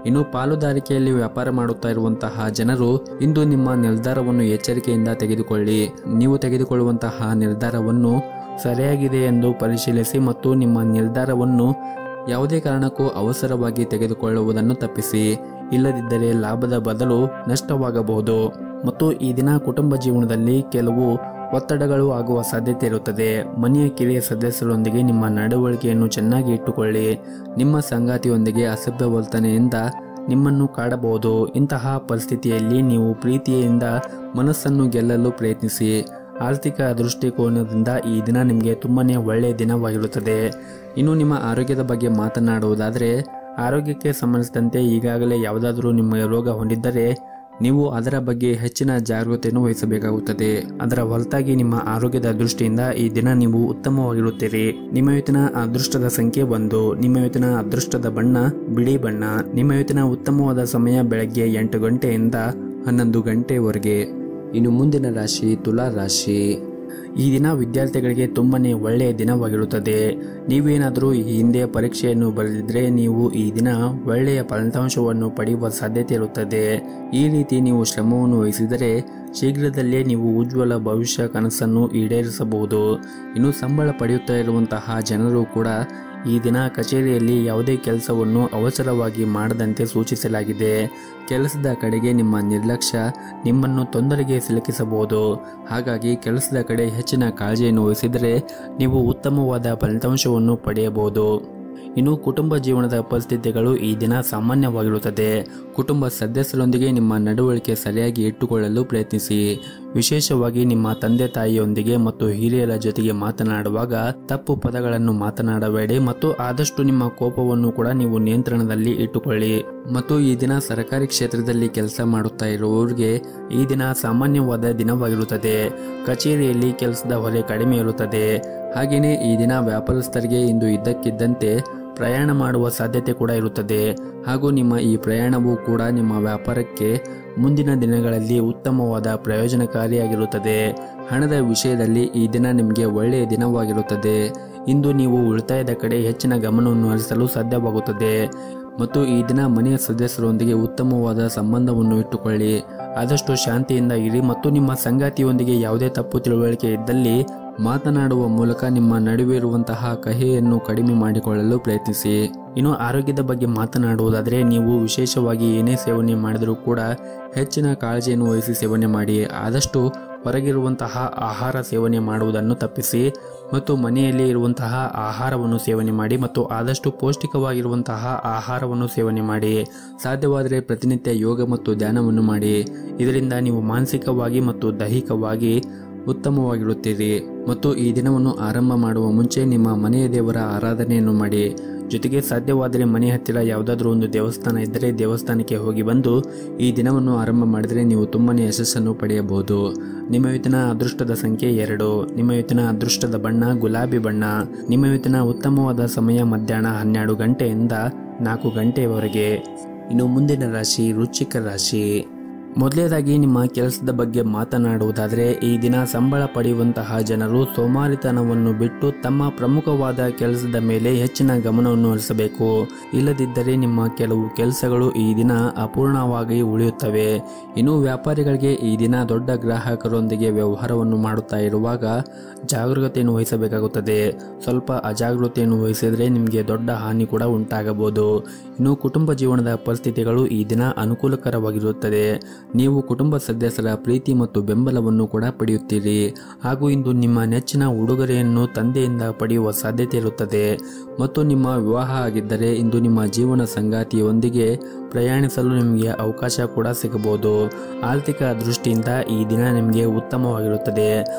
ಇನ್ನು ಪಾಲುದಾರಿಕೆಯಲ್ಲಿ ವ್ಯಾಪಾರ ಮಾಡುತ್ತಾ ಇರುವಂತಹ ಜನರು ಇಂದು ನಿಮ್ಮ ನಿರ್ಧಾರವನ್ನು ಎಚ್ಚರಿಕೆಯಿಂದ ತೆಗೆದುಕೊಳ್ಳಿ. ನೀವು ತೆಗೆದುಕೊಳ್ಳುವಂತಹ ನಿರ್ಧಾರವನ್ನು ಸರಿಯಾಗಿದೆ ಎಂದು ಪರಿಶೀಲಿಸಿ ಮತ್ತು ನಿಮ್ಮ ನಿರ್ಧಾರವನ್ನು ಯಾವುದೇ ಕಾರಣಕ್ಕೂ ಅವಸರವಾಗಿ ತೆಗೆದುಕೊಳ್ಳುವುದನ್ನು ತಪ್ಪಿಸಿ. ಇಲ್ಲದಿದ್ದರೆ ಲಾಭದ ಬದಲು ನಷ್ಟವಾಗಬಹುದು. ಮತ್ತು ಈ ದಿನ ಕುಟುಂಬ ಜೀವನದಲ್ಲಿ ಕೆಲವು ಒತ್ತಡಗಳು ಆಗುವ ಸಾಧ್ಯತೆ ಇರುತ್ತದೆ. ಮನೆಯ ಕಿರಿಯ ಸದಸ್ಯರೊಂದಿಗೆ ನಿಮ್ಮ ನಡವಳಿಕೆಯನ್ನು ಚೆನ್ನಾಗಿ ಇಟ್ಟುಕೊಳ್ಳಿ. ನಿಮ್ಮ ಸಂಗಾತಿಯೊಂದಿಗೆ ಅಸಭ್ಯ ವರ್ತನೆಯಿಂದ ನಿಮ್ಮನ್ನು ಕಾಡಬಹುದು. ಇಂತಹ ಪರಿಸ್ಥಿತಿಯಲ್ಲಿ ನೀವು ಪ್ರೀತಿಯಿಂದ ಮನಸ್ಸನ್ನು ಗೆಲ್ಲಲು ಪ್ರಯತ್ನಿಸಿ. ಆರ್ಥಿಕ ದೃಷ್ಟಿಕೋನದಿಂದ ಈ ದಿನ ನಿಮಗೆ ತುಂಬಾನೇ ಒಳ್ಳೆಯ ದಿನವಾಗಿರುತ್ತದೆ. ಇನ್ನು ನಿಮ್ಮ ಆರೋಗ್ಯದ ಬಗ್ಗೆ ಮಾತನಾಡುವುದಾದರೆ ಆರೋಗ್ಯಕ್ಕೆ ಸಂಬಂಧಿಸಿದಂತೆ ಈಗಾಗಲೇ ಯಾವುದಾದರೂ ನಿಮ್ಮ ರೋಗ ಹೊಂದಿದ್ದರೆ ನೀವು ಅದರ ಬಗ್ಗೆ ಹೆಚ್ಚಿನ ಜಾಗೃತೆಯನ್ನು ವಹಿಸಬೇಕಾಗುತ್ತದೆ. ಅದರ ಹೊರತಾಗಿ ನಿಮ್ಮ ಆರೋಗ್ಯದ ದೃಷ್ಟಿಯಿಂದ ಈ ದಿನ ನೀವು ಉತ್ತಮವಾಗಿರುತ್ತೀರಿ. ನಿಮ್ಮ ಇವತ್ತಿನ ಅದೃಷ್ಟದ ಸಂಖ್ಯೆ 1. ನಿಮ್ಮ ಇವತ್ತಿನ ಅದೃಷ್ಟದ ಬಣ್ಣ ಬಿಳಿ ಬಣ್ಣ. ನಿಮ್ಮ ಇವತ್ತಿನ ಉತ್ತಮವಾದ ಸಮಯ ಬೆಳಗ್ಗೆ 8 ಗಂಟೆಯಿಂದ 11 ಗಂಟೆವರೆಗೆ. ಇನ್ನು ಮುಂದಿನ ರಾಶಿ ತುಲಾ ರಾಶಿ. ಈ ದಿನ ವಿದ್ಯಾರ್ಥಿಗಳಿಗೆ ತುಂಬಾನೇ ಒಳ್ಳೆಯ ದಿನವಾಗಿರುತ್ತದೆ. ನೀವೇನಾದರೂ ಈ ಹಿಂದೆ ಪರೀಕ್ಷೆಯನ್ನು ಬರೆದಿದ್ರೆ ನೀವು ಈ ದಿನ ಒಳ್ಳೆಯ ಫಲಿತಾಂಶವನ್ನು ಪಡೆಯುವ ಸಾಧ್ಯತೆ ಇರುತ್ತದೆ. ಈ ರೀತಿ ನೀವು ಶ್ರಮವನ್ನು ವಹಿಸಿದರೆ ಶೀಘ್ರದಲ್ಲೇ ನೀವು ಉಜ್ವಲ ಭವಿಷ್ಯ ಕನಸನ್ನು ಈಡೇರಿಸಬಹುದು. ಇನ್ನು ಸಂಬಳ ಪಡೆಯುತ್ತಾ ಇರುವಂತಹ ಜನರು ಕೂಡ ಈ ದಿನ ಕಚೇರಿಯಲ್ಲಿ ಯಾವುದೇ ಕೆಲಸವನ್ನು ಅವಸರವಾಗಿ ಮಾಡದಂತೆ ಸೂಚಿಸಲಾಗಿದೆ. ಕೆಲಸದ ಕಡೆಗೆ ನಿಮ್ಮ ನಿರ್ಲಕ್ಷ್ಯ ನಿಮ್ಮನ್ನು ತೊಂದರೆಗೆ ಸಿಲುಕಿಸಬಹುದು. ಹಾಗಾಗಿ ಕೆಲಸದ ಕಡೆ ಹೆಚ್ಚಿನ ಕಾಳಜಿಯನ್ನು ವಹಿಸಿದರೆ ನೀವು ಉತ್ತಮವಾದ ಫಲಿತಾಂಶವನ್ನು ಪಡೆಯಬಹುದು. ಇನ್ನು ಕುಟುಂಬ ಜೀವನದ ಪರಿಸ್ಥಿತಿಗಳು ಈ ದಿನ ಸಾಮಾನ್ಯವಾಗಿರುತ್ತದೆ. ಕುಟುಂಬ ಸದಸ್ಯರೊಂದಿಗೆ ನಿಮ್ಮ ನಡವಳಿಕೆ ಸರಿಯಾಗಿ ಇಟ್ಟುಕೊಳ್ಳಲು ಪ್ರಯತ್ನಿಸಿ. ವಿಶೇಷವಾಗಿ ನಿಮ್ಮ ತಂದೆ ತಾಯಿಯೊಂದಿಗೆ ಮತ್ತು ಹಿರಿಯರ ಜೊತೆಗೆ ಮಾತನಾಡುವಾಗ ತಪ್ಪು ಪದಗಳನ್ನು ಮಾತನಾಡಬೇಡಿ ಮತ್ತು ಆದಷ್ಟು ನಿಮ್ಮ ಕೋಪವನ್ನು ಕೂಡ ನೀವು ನಿಯಂತ್ರಣದಲ್ಲಿ ಇಟ್ಟುಕೊಳ್ಳಿ. ಮತ್ತು ಈ ದಿನ ಸರ್ಕಾರಿ ಕ್ಷೇತ್ರದಲ್ಲಿ ಕೆಲಸ ಮಾಡುತ್ತಾ ಇರುವವರಿಗೆ ಈ ದಿನ ಸಾಮಾನ್ಯವಾದ ದಿನವಾಗಿರುತ್ತದೆ. ಕಚೇರಿಯಲ್ಲಿ ಕೆಲಸದ ಹೊರೆ ಕಡಿಮೆ ಇರುತ್ತದೆ. ಹಾಗೆಯೇ ಈ ದಿನ ವ್ಯಾಪಾರಸ್ಥರಿಗೆ ಇಂದು ಇದ್ದಕ್ಕಿದ್ದಂತೆ ಪ್ರಯಾಣ ಮಾಡುವ ಸಾಧ್ಯತೆ ಕೂಡ ಇರುತ್ತದೆ. ಹಾಗೂ ನಿಮ್ಮ ಈ ಪ್ರಯಾಣವು ಕೂಡ ನಿಮ್ಮ ವ್ಯಾಪಾರಕ್ಕೆ ಮುಂದಿನ ದಿನಗಳಲ್ಲಿ ಉತ್ತಮವಾದ ಪ್ರಯೋಜನಕಾರಿಯಾಗಿರುತ್ತದೆ. ಹಣದ ವಿಷಯದಲ್ಲಿ ಈ ದಿನ ನಿಮಗೆ ಒಳ್ಳೆಯ ದಿನವಾಗಿರುತ್ತದೆ. ಇಂದು ನೀವು ಉಳಿತಾಯದ ಕಡೆ ಹೆಚ್ಚಿನ ಗಮನವನ್ನು ಹರಿಸಲು ಸಾಧ್ಯವಾಗುತ್ತದೆ. ಮತ್ತು ಈ ದಿನ ಮನೆಯ ಸದಸ್ಯರೊಂದಿಗೆ ಉತ್ತಮವಾದ ಸಂಬಂಧವನ್ನು ಇಟ್ಟುಕೊಳ್ಳಿ. ಆದಷ್ಟು ಶಾಂತಿಯಿಂದ ಇರಿ ಮತ್ತು ನಿಮ್ಮ ಸಂಗಾತಿಯೊಂದಿಗೆ ಯಾವುದೇ ತಪ್ಪು ತಿಳುವಳಿಕೆ ಇದ್ದಲ್ಲಿ ಮಾತನಾಡುವ ಮೂಲಕ ನಿಮ್ಮ ನಡುವೆ ಇರುವಂತಹ ಕಹಿಯನ್ನು ಕಡಿಮೆ ಮಾಡಿಕೊಳ್ಳಲು ಪ್ರಯತ್ನಿಸಿ. ಇನ್ನು ಆರೋಗ್ಯದ ಬಗ್ಗೆ ಮಾತನಾಡುವುದಾದರೆ ನೀವು ವಿಶೇಷವಾಗಿ ಏನೇ ಸೇವನೆ ಮಾಡಿದರೂ ಕೂಡ ಹೆಚ್ಚಿನ ಕಾಳಜಿಯನ್ನು ವಹಿಸಿ ಸೇವನೆ ಮಾಡಿ. ಆದಷ್ಟು ಹೊರಗಿರುವಂತಹ ಆಹಾರ ಸೇವನೆ ಮಾಡುವುದನ್ನು ತಪ್ಪಿಸಿ ಮತ್ತು ಮನೆಯಲ್ಲಿ ಇರುವಂತಹ ಆಹಾರವನ್ನು ಸೇವನೆ ಮಾಡಿ ಮತ್ತು ಆದಷ್ಟು ಪೌಷ್ಟಿಕವಾಗಿರುವಂತಹ ಆಹಾರವನ್ನು ಸೇವನೆ ಮಾಡಿ. ಸಾಧ್ಯವಾದರೆ ಪ್ರತಿನಿತ್ಯ ಯೋಗ ಮತ್ತು ಧ್ಯಾನವನ್ನು ಮಾಡಿ. ಇದರಿಂದ ನೀವು ಮಾನಸಿಕವಾಗಿ ಮತ್ತು ದೈಹಿಕವಾಗಿ ಉತ್ತಮವಾಗಿರುತ್ತೀರಿ. ಮತ್ತು ಈ ದಿನವನ್ನು ಆರಂಭ ಮಾಡುವ ಮುಂಚೆ ನಿಮ್ಮ ಮನೆಯ ದೇವರ ಆರಾಧನೆಯನ್ನು ಮಾಡಿ. ಜೊತೆಗೆ ಸಾಧ್ಯವಾದರೆ ಮನೆ ಹತ್ತಿರ ಯಾವುದಾದ್ರೂ ಒಂದು ದೇವಸ್ಥಾನ ಇದ್ದರೆ ದೇವಸ್ಥಾನಕ್ಕೆ ಹೋಗಿ ಬಂದು ಈ ದಿನವನ್ನು ಆರಂಭ ಮಾಡಿದರೆ ನೀವು ತುಂಬನೇ ಯಶಸ್ಸನ್ನು ಪಡೆಯಬಹುದು. ನಿಮ್ಮ ಇವತ್ತಿನ ಅದೃಷ್ಟದ ಸಂಖ್ಯೆ 2. ನಿಮ್ಮ ಇವತ್ತಿನ ಅದೃಷ್ಟದ ಬಣ್ಣ ಗುಲಾಬಿ ಬಣ್ಣ. ನಿಮ್ಮ ಇವತ್ತಿನ ಉತ್ತಮವಾದ ಸಮಯ ಮಧ್ಯಾಹ್ನ 12 ಗಂಟೆಯಿಂದ 4 ಗಂಟೆಯವರೆಗೆ. ಇನ್ನು ಮುಂದಿನ ರಾಶಿ ವೃಶ್ಚಿಕ ರಾಶಿ. ಮೊದಲನೇದಾಗಿ ನಿಮ್ಮ ಕೆಲಸದ ಬಗ್ಗೆ ಮಾತನಾಡುವುದಾದರೆ ಈ ದಿನ ಸಂಬಳ ಪಡೆಯುವಂತಹ ಜನರು ಸೋಮಾರಿತನವನ್ನು ಬಿಟ್ಟು ತಮ್ಮ ಪ್ರಮುಖವಾದ ಕೆಲಸದ ಮೇಲೆ ಹೆಚ್ಚಿನ ಗಮನವನ್ನು ಹರಿಸಬೇಕು. ಇಲ್ಲದಿದ್ದರೆ ನಿಮ್ಮ ಕೆಲವು ಕೆಲಸಗಳು ಈ ದಿನ ಅಪೂರ್ಣವಾಗಿ ಉಳಿಯುತ್ತವೆ. ಇನ್ನು ವ್ಯಾಪಾರಿಗಳಿಗೆ ಈ ದಿನ ದೊಡ್ಡ ಗ್ರಾಹಕರೊಂದಿಗೆ ವ್ಯವಹಾರವನ್ನು ಮಾಡುತ್ತಾ ಇರುವಾಗ ಜಾಗರೂಕತೆಯನ್ನು ವಹಿಸಬೇಕಾಗುತ್ತದೆ. ಸ್ವಲ್ಪ ಅಜಾಗರೂಕತೆಯನ್ನು ವಹಿಸಿದರೆ ನಿಮಗೆ ದೊಡ್ಡ ಹಾನಿ ಕೂಡ ಉಂಟಾಗಬಹುದು. ಇನ್ನು ಕುಟುಂಬ ಜೀವನದ ಪರಿಸ್ಥಿತಿಗಳು ಈ ದಿನ ಅನುಕೂಲಕರವಾಗಿರುತ್ತದೆ. ನೀವು ಕುಟುಂಬ ಸದಸ್ಯರ ಪ್ರೀತಿ ಮತ್ತು ಬೆಂಬಲವನ್ನು ಕೂಡ ಪಡೆಯುತ್ತೀರಿ. ಹಾಗೂ ಇಂದು ನಿಮ್ಮ ನೆಚ್ಚಿನ ಉಡುಗೊರೆಯನ್ನು ತಂದೆಯಿಂದ ಪಡೆಯುವ ಸಾಧ್ಯತೆ ಇರುತ್ತದೆ. ಮತ್ತು ನಿಮ್ಮ ವಿವಾಹ ಆಗಿದ್ದರೆ ಇಂದು ನಿಮ್ಮ ಜೀವನ ಸಂಗಾತಿಯೊಂದಿಗೆ ಪ್ರಯಾಣಿಸಲು ನಿಮಗೆ ಅವಕಾಶ ಕೂಡ ಸಿಗಬಹುದು. ಆರ್ಥಿಕ ದೃಷ್ಟಿಯಿಂದ ಈ ದಿನ ನಿಮಗೆ ಉತ್ತಮವಾಗಿರುತ್ತದೆ.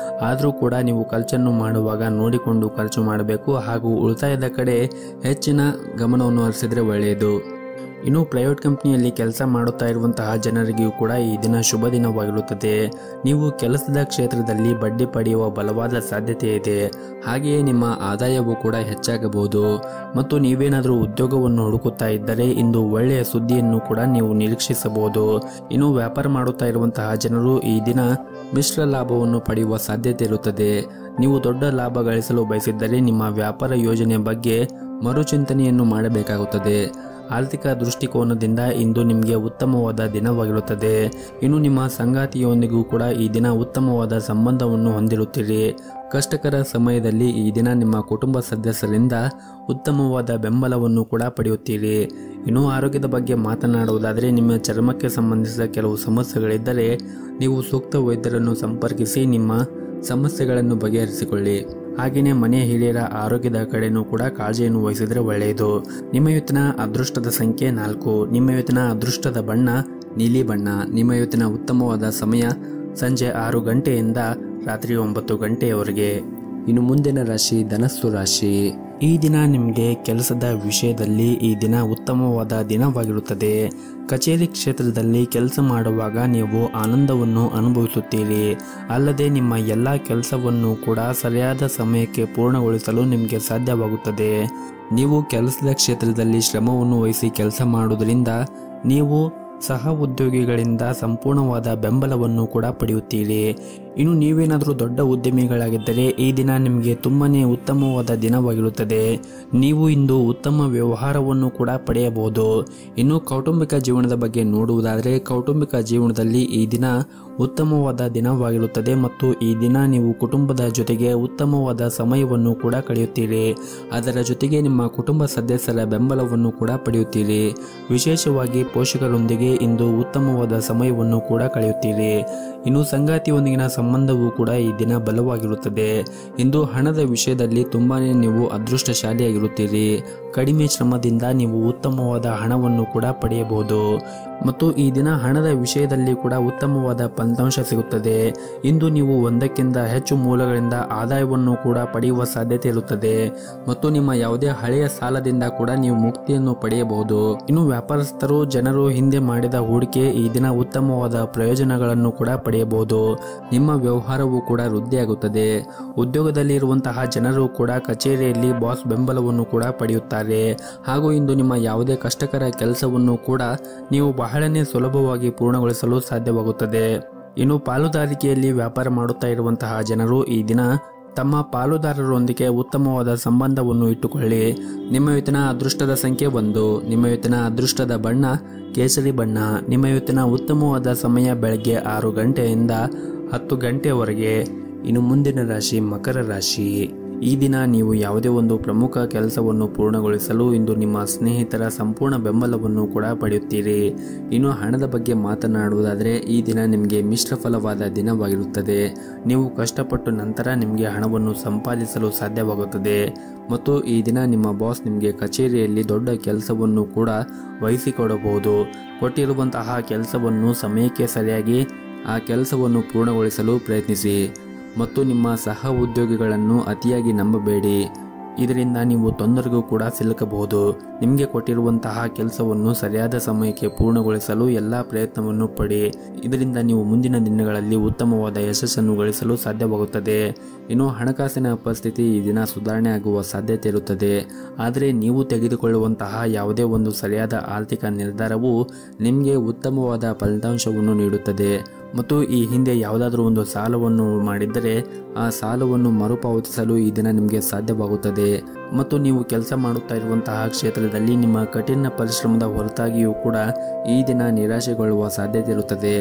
ಆದರೂ ಕೂಡ ನೀವು ಖರ್ಚನ್ನು ಮಾಡುವಾಗ ನೋಡಿಕೊಂಡು ಖರ್ಚು ಮಾಡಬೇಕು ಹಾಗೂ ಉಳಿತಾಯದ ಕಡೆ ಹೆಚ್ಚಿನ ಗಮನವನ್ನು ಹರಿಸಿದರೆ ಒಳ್ಳೆಯದು. ಇನ್ನು ಪ್ರೈವೇಟ್ ಕಂಪನಿಯಲ್ಲಿ ಕೆಲಸ ಮಾಡುತ್ತಾ ಇರುವಂತಹ ಜನರಿಗೂ ಕೂಡ ಈ ದಿನ ಶುಭ ದಿನವಾಗಿರುತ್ತದೆ. ನೀವು ಕೆಲಸದ ಕ್ಷೇತ್ರದಲ್ಲಿ ಬಡ್ಡಿ ಪಡೆಯುವ ಬಲವಾದ ಸಾಧ್ಯತೆ ಇದೆ. ಹಾಗೆಯೇ ನಿಮ್ಮ ಆದಾಯವೂ ಕೂಡ ಹೆಚ್ಚಾಗಬಹುದು. ಮತ್ತು ನೀವೇನಾದರೂ ಉದ್ಯೋಗವನ್ನು ಹುಡುಕುತ್ತಾ ಇದ್ದರೆ ಇಂದು ಒಳ್ಳೆಯ ಸುದ್ದಿಯನ್ನು ಕೂಡ ನೀವು ನಿರೀಕ್ಷಿಸಬಹುದು. ಇನ್ನು ವ್ಯಾಪಾರ ಮಾಡುತ್ತಾ ಇರುವಂತಹ ಜನರು ಈ ದಿನ ಮಿಶ್ರ ಲಾಭವನ್ನು ಪಡೆಯುವ ಸಾಧ್ಯತೆ ಇರುತ್ತದೆ. ನೀವು ದೊಡ್ಡ ಲಾಭ ಗಳಿಸಲು ಬಯಸಿದ್ದರೆ ನಿಮ್ಮ ವ್ಯಾಪಾರ ಯೋಜನೆ ಬಗ್ಗೆ ಮರುಚಿಂತನೆಯನ್ನು ಮಾಡಬೇಕಾಗುತ್ತದೆ. ಆರ್ಥಿಕ ದೃಷ್ಟಿಕೋನದಿಂದ ಇಂದು ನಿಮಗೆ ಉತ್ತಮವಾದ ದಿನವಾಗಿರುತ್ತದೆ. ಇನ್ನು ನಿಮ್ಮ ಸಂಗಾತಿಯೊಂದಿಗೂ ಕೂಡ ಈ ದಿನ ಉತ್ತಮವಾದ ಸಂಬಂಧವನ್ನು ಹೊಂದಿರುತ್ತೀರಿ. ಕಷ್ಟಕರ ಸಮಯದಲ್ಲಿ ಈ ದಿನ ನಿಮ್ಮ ಕುಟುಂಬ ಸದಸ್ಯರಿಂದ ಉತ್ತಮವಾದ ಬೆಂಬಲವನ್ನು ಕೂಡ ಪಡೆಯುತ್ತೀರಿ. ಇನ್ನು ಆರೋಗ್ಯದ ಬಗ್ಗೆ ಮಾತನಾಡುವುದಾದರೆ ನಿಮ್ಮ ಚರ್ಮಕ್ಕೆ ಸಂಬಂಧಿಸಿದ ಕೆಲವು ಸಮಸ್ಯೆಗಳಿದ್ದರೆ ನೀವು ಸೂಕ್ತ ವೈದ್ಯರನ್ನು ಸಂಪರ್ಕಿಸಿ ನಿಮ್ಮ ಸಮಸ್ಯೆಗಳನ್ನು ಬಗೆಹರಿಸಿಕೊಳ್ಳಿ. ಹಾಗೆಯೇ ಮನೆಯ ಹಿರಿಯರ ಆರೋಗ್ಯದ ಕಡೆನೂ ಕೂಡ ಕಾಳಜಿಯನ್ನು ವಹಿಸಿದರೆ ಒಳ್ಳೆಯದು. ನಿಮ್ಮ ಇವತ್ತಿನ ಅದೃಷ್ಟದ ಸಂಖ್ಯೆ 4. ನಿಮ್ಮ ಇವತ್ತಿನ ಅದೃಷ್ಟದ ಬಣ್ಣ ನೀಲಿ ಬಣ್ಣ. ನಿಮ್ಮ ಇವತ್ತಿನ ಉತ್ತಮವಾದ ಸಮಯ ಸಂಜೆ 6 ಗಂಟೆಯಿಂದ ರಾತ್ರಿ 9 ಗಂಟೆಯವರೆಗೆ. ಇನ್ನು ಮುಂದಿನ ರಾಶಿ ಧನಸ್ಸು ರಾಶಿ. ಈ ದಿನ ನಿಮಗೆ ಕೆಲಸದ ವಿಷಯದಲ್ಲಿ ಈ ದಿನ ಉತ್ತಮವಾದ ದಿನವಾಗಿರುತ್ತದೆ. ಕಚೇರಿ ಕ್ಷೇತ್ರದಲ್ಲಿ ಕೆಲಸ ಮಾಡುವಾಗ ನೀವು ಆನಂದವನ್ನು ಅನುಭವಿಸುತ್ತೀರಿ. ಅಲ್ಲದೆ ನಿಮ್ಮ ಎಲ್ಲ ಕೆಲಸವನ್ನು ಕೂಡ ಸರಿಯಾದ ಸಮಯಕ್ಕೆ ಪೂರ್ಣಗೊಳಿಸಲು ನಿಮಗೆ ಸಾಧ್ಯವಾಗುತ್ತದೆ. ನೀವು ಕೆಲಸದ ಕ್ಷೇತ್ರದಲ್ಲಿ ಶ್ರಮವನ್ನು ವಹಿಸಿ ಕೆಲಸ ಮಾಡುವುದರಿಂದ ನೀವು ಸಹ ಉದ್ಯೋಗಿಗಳಿಂದ ಸಂಪೂರ್ಣವಾದ ಬೆಂಬಲವನ್ನು ಕೂಡ ಪಡೆಯುತ್ತೀರಿ. ಇನ್ನು ನೀವೇನಾದರೂ ದೊಡ್ಡ ಉದ್ಯಮಿಗಳಾಗಿದ್ದರೆ ಈ ದಿನ ನಿಮಗೆ ತುಂಬನೇ ಉತ್ತಮವಾದ ದಿನವಾಗಿರುತ್ತದೆ. ನೀವು ಇಂದು ಉತ್ತಮ ವ್ಯವಹಾರವನ್ನು ಕೂಡ ಪಡೆಯಬಹುದು. ಇನ್ನು ಕೌಟುಂಬಿಕ ಜೀವನದ ಬಗ್ಗೆ ನೋಡುವುದಾದರೆ ಕೌಟುಂಬಿಕ ಜೀವನದಲ್ಲಿ ಈ ದಿನ ಉತ್ತಮವಾದ ದಿನವಾಗಿರುತ್ತದೆ ಮತ್ತು ಈ ದಿನ ನೀವು ಕುಟುಂಬದ ಜೊತೆಗೆ ಉತ್ತಮವಾದ ಸಮಯವನ್ನು ಕೂಡ ಕಳೆಯುತ್ತೀರಿ. ಅದರ ಜೊತೆಗೆ ನಿಮ್ಮ ಕುಟುಂಬ ಸದಸ್ಯರ ಬೆಂಬಲವನ್ನು ಕೂಡ ಪಡೆಯುತ್ತೀರಿ. ವಿಶೇಷವಾಗಿ ಪೋಷಕರೊಂದಿಗೆ ಇಂದು ಉತ್ತಮವಾದ ಸಮಯವನ್ನು ಕೂಡ ಕಳೆಯುತ್ತೀರಿ. ಇನ್ನು ಸಂಗಾತಿಯೊಂದಿಗಿನ ಸಂಬಂಧವೂ ಕೂಡ ಈ ದಿನ ಬಲವಾಗಿರುತ್ತದೆ. ಇಂದು ಹಣದ ವಿಷಯದಲ್ಲಿ ತುಂಬಾನೇ ನೀವು ಅದೃಷ್ಟಶಾಲಿಯಾಗಿರುತ್ತೀರಿ. ಕಡಿಮೆ ಶ್ರಮದಿಂದ ನೀವು ಉತ್ತಮವಾದ ಹಣವನ್ನು ಕೂಡ ಪಡೆಯಬಹುದು. ಮತ್ತು ಈ ದಿನ ಹಣದ ವಿಷಯದಲ್ಲಿ ಕೂಡ ಉತ್ತಮವಾದ ಫಲಿತಾಂಶ ಸಿಗುತ್ತದೆ. ಇಂದು ನೀವು ಒಂದಕ್ಕಿಂತ ಹೆಚ್ಚು ಮೂಲಗಳಿಂದ ಆದಾಯವನ್ನು ಕೂಡ ಪಡೆಯುವ ಸಾಧ್ಯತೆ ಇರುತ್ತದೆ ಮತ್ತು ನಿಮ್ಮ ಯಾವುದೇ ಹಳೆಯ ಸಾಲದಿಂದ ಕೂಡ ನೀವು ಮುಕ್ತಿಯನ್ನು ಪಡೆಯಬಹುದು. ಇನ್ನು ವ್ಯಾಪಾರಸ್ಥರು ಜನರು ಹಿಂದೆ ಮಾಡಿದ ಹೂಡಿಕೆ ಈ ದಿನ ಉತ್ತಮವಾದ ಪ್ರಯೋಜನಗಳನ್ನು ಕೂಡ ಪಡೆಯಬಹುದು. ನಿಮ್ಮ ವ್ಯವಹಾರವು ಕೂಡ ವೃದ್ಧಿಯಾಗುತ್ತದೆ. ಉದ್ಯೋಗದಲ್ಲಿ ಇರುವಂತಹ ಜನರು ಕೂಡ ಕಚೇರಿಯಲ್ಲಿ ಬಾಸ್ ಬೆಂಬಲವನ್ನು ಕೂಡ ಪಡೆಯುತ್ತಾರೆ. ಹಾಗೂ ಇಂದು ನಿಮ್ಮ ಯಾವುದೇ ಕಷ್ಟಕರ ಕೆಲಸವನ್ನು ಕೂಡ ನೀವು ಬಹಳನೇ ಸುಲಭವಾಗಿ ಪೂರ್ಣಗೊಳಿಸಲು ಸಾಧ್ಯವಾಗುತ್ತದೆ. ಇನ್ನು ಪಾಲುದಾರಿಕೆಯಲ್ಲಿ ವ್ಯಾಪಾರ ಮಾಡುತ್ತಾ ಇರುವಂತಹ ಜನರು ಈ ದಿನ ತಮ್ಮ ಪಾಲುದಾರರೊಂದಿಗೆ ಉತ್ತಮವಾದ ಸಂಬಂಧವನ್ನು ಇಟ್ಟುಕೊಳ್ಳಿ. ನಿಮ್ಮ ಇವತ್ತಿನ ಅದೃಷ್ಟದ ಸಂಖ್ಯೆ 1. ನಿಮ್ಮ ಇವತ್ತಿನ ಅದೃಷ್ಟದ ಬಣ್ಣ ಕೇಸರಿ ಬಣ್ಣ. ನಿಮ್ಮ ಇವತ್ತಿನ ಉತ್ತಮವಾದ ಸಮಯ ಬೆಳಗ್ಗೆ 6 ಗಂಟೆಯಿಂದ 10 ಗಂಟೆಯವರೆಗೆ. ಇನ್ನು ಮುಂದಿನ ರಾಶಿ ಮಕರ ರಾಶಿ. ಈ ದಿನ ನೀವು ಯಾವುದೇ ಒಂದು ಪ್ರಮುಖ ಕೆಲಸವನ್ನು ಪೂರ್ಣಗೊಳಿಸಲು ಇಂದು ನಿಮ್ಮ ಸ್ನೇಹಿತರ ಸಂಪೂರ್ಣ ಬೆಂಬಲವನ್ನು ಕೂಡ ಪಡೆಯುತ್ತೀರಿ. ಇನ್ನು ಹಣದ ಬಗ್ಗೆ ಮಾತನಾಡುವುದಾದರೆ ಈ ದಿನ ನಿಮಗೆ ಮಿಶ್ರ ಫಲವಾದ ದಿನವಾಗಿರುತ್ತದೆ. ನೀವು ಕಷ್ಟಪಟ್ಟು ನಂತರ ನಿಮಗೆ ಹಣವನ್ನು ಸಂಪಾದಿಸಲು ಸಾಧ್ಯವಾಗುತ್ತದೆ ಮತ್ತು ಈ ದಿನ ನಿಮ್ಮ ಬಾಸ್ ನಿಮಗೆ ಕಚೇರಿಯಲ್ಲಿ ದೊಡ್ಡ ಕೆಲಸವನ್ನು ಕೂಡ ವಹಿಸಿಕೊಡಬಹುದು. ಕೊಟ್ಟಿರುವಂತಹ ಕೆಲಸವನ್ನು ಸಮಯಕ್ಕೆ ಸರಿಯಾಗಿ ಆ ಕೆಲಸವನ್ನು ಪೂರ್ಣಗೊಳಿಸಲು ಪ್ರಯತ್ನಿಸಿ ಮತ್ತು ನಿಮ್ಮ ಸಹ ಉದ್ಯೋಗಿಗಳನ್ನು ಅತಿಯಾಗಿ ನಂಬಬೇಡಿ. ಇದರಿಂದ ನೀವು ತೊಂದರೆಗೂ ಕೂಡ ಸಿಲುಕಬಹುದು. ನಿಮಗೆ ಕೊಟ್ಟಿರುವಂತಹ ಕೆಲಸವನ್ನು ಸರಿಯಾದ ಸಮಯಕ್ಕೆ ಪೂರ್ಣಗೊಳಿಸಲು ಎಲ್ಲ ಪ್ರಯತ್ನವನ್ನು ಪಡಿ. ಇದರಿಂದ ನೀವು ಮುಂದಿನ ದಿನಗಳಲ್ಲಿ ಉತ್ತಮವಾದ ಯಶಸ್ಸನ್ನು ಗಳಿಸಲು ಸಾಧ್ಯವಾಗುತ್ತದೆ. ಇನ್ನು ಹಣಕಾಸಿನ ಪರಿಸ್ಥಿತಿ ಈ ದಿನ ಸುಧಾರಣೆ ಆಗುವ ಸಾಧ್ಯತೆ ಇರುತ್ತದೆ. ಆದರೆ ನೀವು ತೆಗೆದುಕೊಳ್ಳುವಂತಹ ಯಾವುದೇ ಒಂದು ಸರಿಯಾದ ಆರ್ಥಿಕ ನಿರ್ಧಾರವು ನಿಮಗೆ ಉತ್ತಮವಾದ ಫಲಿತಾಂಶವನ್ನು ನೀಡುತ್ತದೆ ಮತ್ತು ಈ ಹಿಂದೆ ಯಾವುದಾದ್ರೂ ಒಂದು ಸಾಲವನ್ನು ಮಾಡಿದ್ದರೆ ಆ ಸಾಲವನ್ನು ಮರುಪಾವತಿಸಲು ಈ ದಿನ ನಿಮಗೆ ಸಾಧ್ಯವಾಗುತ್ತದೆ ಮತ್ತು ನೀವು ಕೆಲಸ ಮಾಡುತ್ತಾ ಇರುವಂತಹ ಕ್ಷೇತ್ರದಲ್ಲಿ ನಿಮ್ಮ ಕಠಿಣ ಪರಿಶ್ರಮದ ಹೊರತಾಗಿಯೂ ಕೂಡ ಈ ದಿನ ನಿರಾಶೆಗೊಳ್ಳುವ ಸಾಧ್ಯತೆ ಇರುತ್ತದೆ.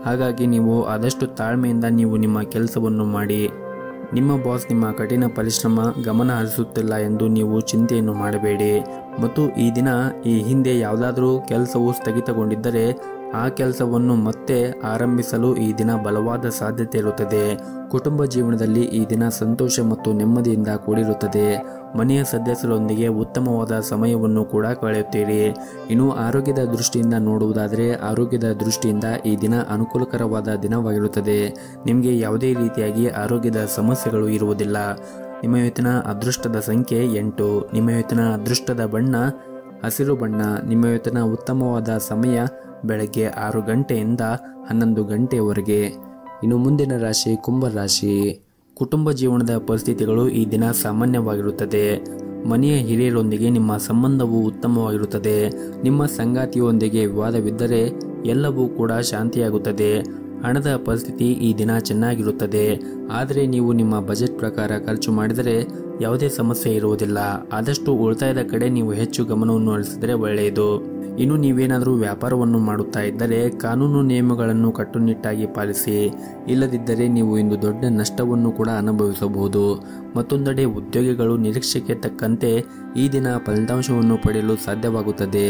ಹಾಗಾಗಿ ನೀವು ಆದಷ್ಟು ತಾಳ್ಮೆಯಿಂದ ನೀವು ನಿಮ್ಮ ಕೆಲಸವನ್ನು ಮಾಡಿ. ನಿಮ್ಮ ಬಾಸ್ ನಿಮ್ಮ ಕಠಿಣ ಪರಿಶ್ರಮ ಗಮನ ಹರಿಸುತ್ತಿಲ್ಲ ಎಂದು ನೀವು ಚಿಂತೆಯನ್ನು ಮಾಡಬೇಡಿ ಮತ್ತು ಈ ದಿನ ಈ ಹಿಂದೆ ಯಾವುದಾದ್ರೂ ಕೆಲಸವು ಸ್ಥಗಿತಗೊಂಡಿದ್ದರೆ ಆ ಕೆಲಸವನ್ನು ಮತ್ತೆ ಆರಂಭಿಸಲು ಈ ದಿನ ಬಲವಾದ ಸಾಧ್ಯತೆ ಇರುತ್ತದೆ. ಕುಟುಂಬ ಜೀವನದಲ್ಲಿ ಈ ದಿನ ಸಂತೋಷ ಮತ್ತು ನೆಮ್ಮದಿಯಿಂದ ಕೂಡಿರುತ್ತದೆ. ಮನೆಯ ಸದಸ್ಯರೊಂದಿಗೆ ಉತ್ತಮವಾದ ಸಮಯವನ್ನು ಕೂಡ ಕಳೆಯುತ್ತೀರಿ. ಇನ್ನು ಆರೋಗ್ಯದ ದೃಷ್ಟಿಯಿಂದ ನೋಡುವುದಾದರೆ ಆರೋಗ್ಯದ ದೃಷ್ಟಿಯಿಂದ ಈ ದಿನ ಅನುಕೂಲಕರವಾದ ದಿನವಾಗಿರುತ್ತದೆ. ನಿಮಗೆ ಯಾವುದೇ ರೀತಿಯಾಗಿ ಆರೋಗ್ಯದ ಸಮಸ್ಯೆಗಳು ಇರುವುದಿಲ್ಲ. ನಿಮ್ಮ ಇವತ್ತಿನ ಅದೃಷ್ಟದ ಸಂಖ್ಯೆ 8. ನಿಮ್ಮ ಇವತ್ತಿನ ಅದೃಷ್ಟದ ಬಣ್ಣ ಹಸಿರು ಬಣ್ಣ. ನಿಮ್ಮ ಇವತ್ತಿನ ಉತ್ತಮವಾದ ಸಮಯ ಬೆಳಗ್ಗೆ 6 ಗಂಟೆಯಿಂದ 11 ಗಂಟೆಯವರೆಗೆ. ಇನ್ನು ಮುಂದಿನ ರಾಶಿ ಕುಂಭ ರಾಶಿ. ಕುಟುಂಬ ಜೀವನದ ಪರಿಸ್ಥಿತಿಗಳು ಈ ದಿನ ಸಾಮಾನ್ಯವಾಗಿರುತ್ತದೆ. ಮನೆಯ ಹಿರಿಯರೊಂದಿಗೆ ನಿಮ್ಮ ಸಂಬಂಧವು ಉತ್ತಮವಾಗಿರುತ್ತದೆ. ನಿಮ್ಮ ಸಂಗಾತಿಯೊಂದಿಗೆ ವಿವಾದವಿದ್ದರೆ ಎಲ್ಲವೂ ಕೂಡ ಶಾಂತಿಯಾಗುತ್ತದೆ. ಹಣದ ಪರಿಸ್ಥಿತಿ ಈ ದಿನ ಚೆನ್ನಾಗಿರುತ್ತದೆ. ಆದರೆ ನೀವು ನಿಮ್ಮ ಬಜೆಟ್ ಪ್ರಕಾರ ಖರ್ಚು ಮಾಡಿದರೆ ಯಾವುದೇ ಸಮಸ್ಯೆ ಇರುವುದಿಲ್ಲ. ಆದಷ್ಟು ಉಳಿತಾಯದ ಕಡೆ ನೀವು ಹೆಚ್ಚು ಗಮನವನ್ನು ಹರಿಸಿದರೆ ಒಳ್ಳೆಯದು. ಇನ್ನು ನೀವೇನಾದರೂ ವ್ಯಾಪಾರವನ್ನು ಮಾಡುತ್ತಾ ಇದ್ದರೆ ಕಾನೂನು ನಿಯಮಗಳನ್ನು ಕಟ್ಟುನಿಟ್ಟಾಗಿ ಪಾಲಿಸಿ. ಇಲ್ಲದಿದ್ದರೆ ನೀವು ಇಂದು ದೊಡ್ಡ ನಷ್ಟವನ್ನು ಕೂಡ ಅನುಭವಿಸಬಹುದು. ಮತ್ತೊಂದೆಡೆ ಉದ್ಯೋಗಿಗಳು ನಿರೀಕ್ಷೆಗೆ ತಕ್ಕಂತೆ ಈ ದಿನ ಫಲಿತಾಂಶವನ್ನು ಪಡೆಯಲು ಸಾಧ್ಯವಾಗುತ್ತದೆ.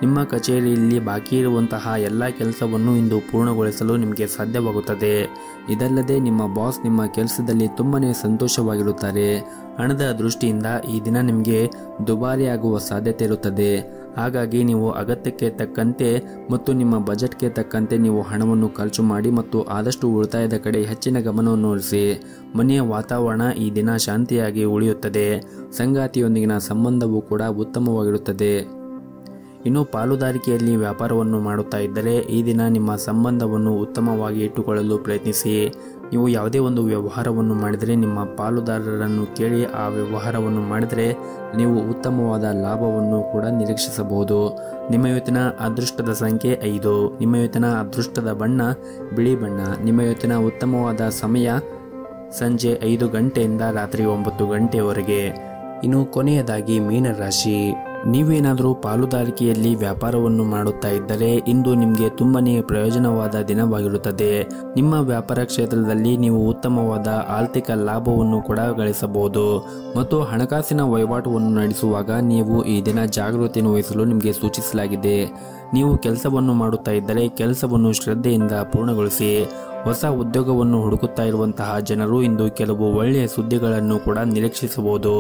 ನಿಮ್ಮ ಕಚೇರಿಯಲ್ಲಿ ಬಾಕಿ ಇರುವಂತಹ ಎಲ್ಲ ಕೆಲಸವನ್ನು ಇಂದು ಪೂರ್ಣಗೊಳಿಸಲು ನಿಮಗೆ ಸಾಧ್ಯವಾಗುತ್ತದೆ. ಇದಲ್ಲದೆ ನಿಮ್ಮ ಬಾಸ್ ನಿಮ್ಮ ಕೆಲಸದಲ್ಲಿ ತುಂಬನೇ ಸಂತೋಷವಾಗಿರುತ್ತಾರೆ. ಹಣದ ದೃಷ್ಟಿಯಿಂದ ಈ ದಿನ ನಿಮಗೆ ದುಬಾರಿಯಾಗುವ ಸಾಧ್ಯತೆ ಇರುತ್ತದೆ. ಹಾಗಾಗಿ ನೀವು ಅಗತ್ಯಕ್ಕೆ ತಕ್ಕಂತೆ ಮತ್ತು ನಿಮ್ಮ ಬಜೆಟ್ಗೆ ತಕ್ಕಂತೆ ನೀವು ಹಣವನ್ನು ಖರ್ಚು ಮಾಡಿ ಮತ್ತು ಆದಷ್ಟು ಉಳಿತಾಯದ ಕಡೆ ಹೆಚ್ಚಿನ ಗಮನವನ್ನು ಹರಿಸಿ. ಮನೆಯ ವಾತಾವರಣ ಈ ದಿನ ಶಾಂತಿಯಾಗಿ ಉಳಿಯುತ್ತದೆ. ಸಂಗಾತಿಯೊಂದಿಗಿನ ಸಂಬಂಧವೂ ಕೂಡ ಉತ್ತಮವಾಗಿರುತ್ತದೆ. ಇನ್ನು ಪಾಲುದಾರಿಕೆಯಲ್ಲಿ ವ್ಯಾಪಾರವನ್ನು ಮಾಡುತ್ತಾ ಇದ್ದರೆ ಈ ದಿನ ನಿಮ್ಮ ಸಂಬಂಧವನ್ನು ಉತ್ತಮವಾಗಿ ಇಟ್ಟುಕೊಳ್ಳಲು ಪ್ರಯತ್ನಿಸಿ. ನೀವು ಯಾವುದೇ ಒಂದು ವ್ಯವಹಾರವನ್ನು ಮಾಡಿದರೆ ನಿಮ್ಮ ಪಾಲುದಾರರನ್ನು ಕೇಳಿ ಆ ವ್ಯವಹಾರವನ್ನು ಮಾಡಿದರೆ ನೀವು ಉತ್ತಮವಾದ ಲಾಭವನ್ನು ಕೂಡ ನಿರೀಕ್ಷಿಸಬಹುದು. ನಿಮ್ಮ ಇವತ್ತಿನ ಅದೃಷ್ಟದ ಸಂಖ್ಯೆ 5. ನಿಮ್ಮ ಇವತ್ತಿನ ಅದೃಷ್ಟದ ಬಣ್ಣ ಬಿಳಿ ಬಣ್ಣ. ನಿಮ್ಮ ಇವತ್ತಿನ ಉತ್ತಮವಾದ ಸಮಯ ಸಂಜೆ 5 ಗಂಟೆಯಿಂದ ರಾತ್ರಿ 9 ಗಂಟೆಯವರೆಗೆ. ಇನ್ನು ಕೊನೆಯದಾಗಿ ಮೀನರಾಶಿ. ನೀವೇನಾದರೂ ಪಾಲುದಾರಿಕೆಯಲ್ಲಿ ವ್ಯಾಪಾರವನ್ನು ಮಾಡುತ್ತಾ ಇದ್ದರೆ ಇಂದು ನಿಮಗೆ ತುಂಬನೇ ಪ್ರಯೋಜನವಾದ ದಿನವಾಗಿರುತ್ತದೆ. ನಿಮ್ಮ ವ್ಯಾಪಾರ ಕ್ಷೇತ್ರದಲ್ಲಿ ನೀವು ಉತ್ತಮವಾದ ಆರ್ಥಿಕ ಲಾಭವನ್ನು ಕೂಡ ಗಳಿಸಬಹುದು ಮತ್ತು ಹಣಕಾಸಿನ ವಹಿವಾಟುವನ್ನು ನಡೆಸುವಾಗ ನೀವು ಈ ದಿನ ಜಾಗೃತಿಯನ್ನು ವಹಿಸಲು ನಿಮಗೆ ಸೂಚಿಸಲಾಗಿದೆ. ನೀವು ಕೆಲಸವನ್ನು ಮಾಡುತ್ತಾ ಇದ್ದರೆ ಕೆಲಸವನ್ನು ಶ್ರದ್ಧೆಯಿಂದ ಪೂರ್ಣಗೊಳಿಸಿ. ಹೊಸ ಉದ್ಯೋಗವನ್ನು ಹುಡುಕುತ್ತಾ ಇರುವಂತಹ ಜನರು ಇಂದು ಕೆಲವು ಒಳ್ಳೆಯ ಸುದ್ದಿಗಳನ್ನು ಕೂಡ ನಿರೀಕ್ಷಿಸಬಹುದು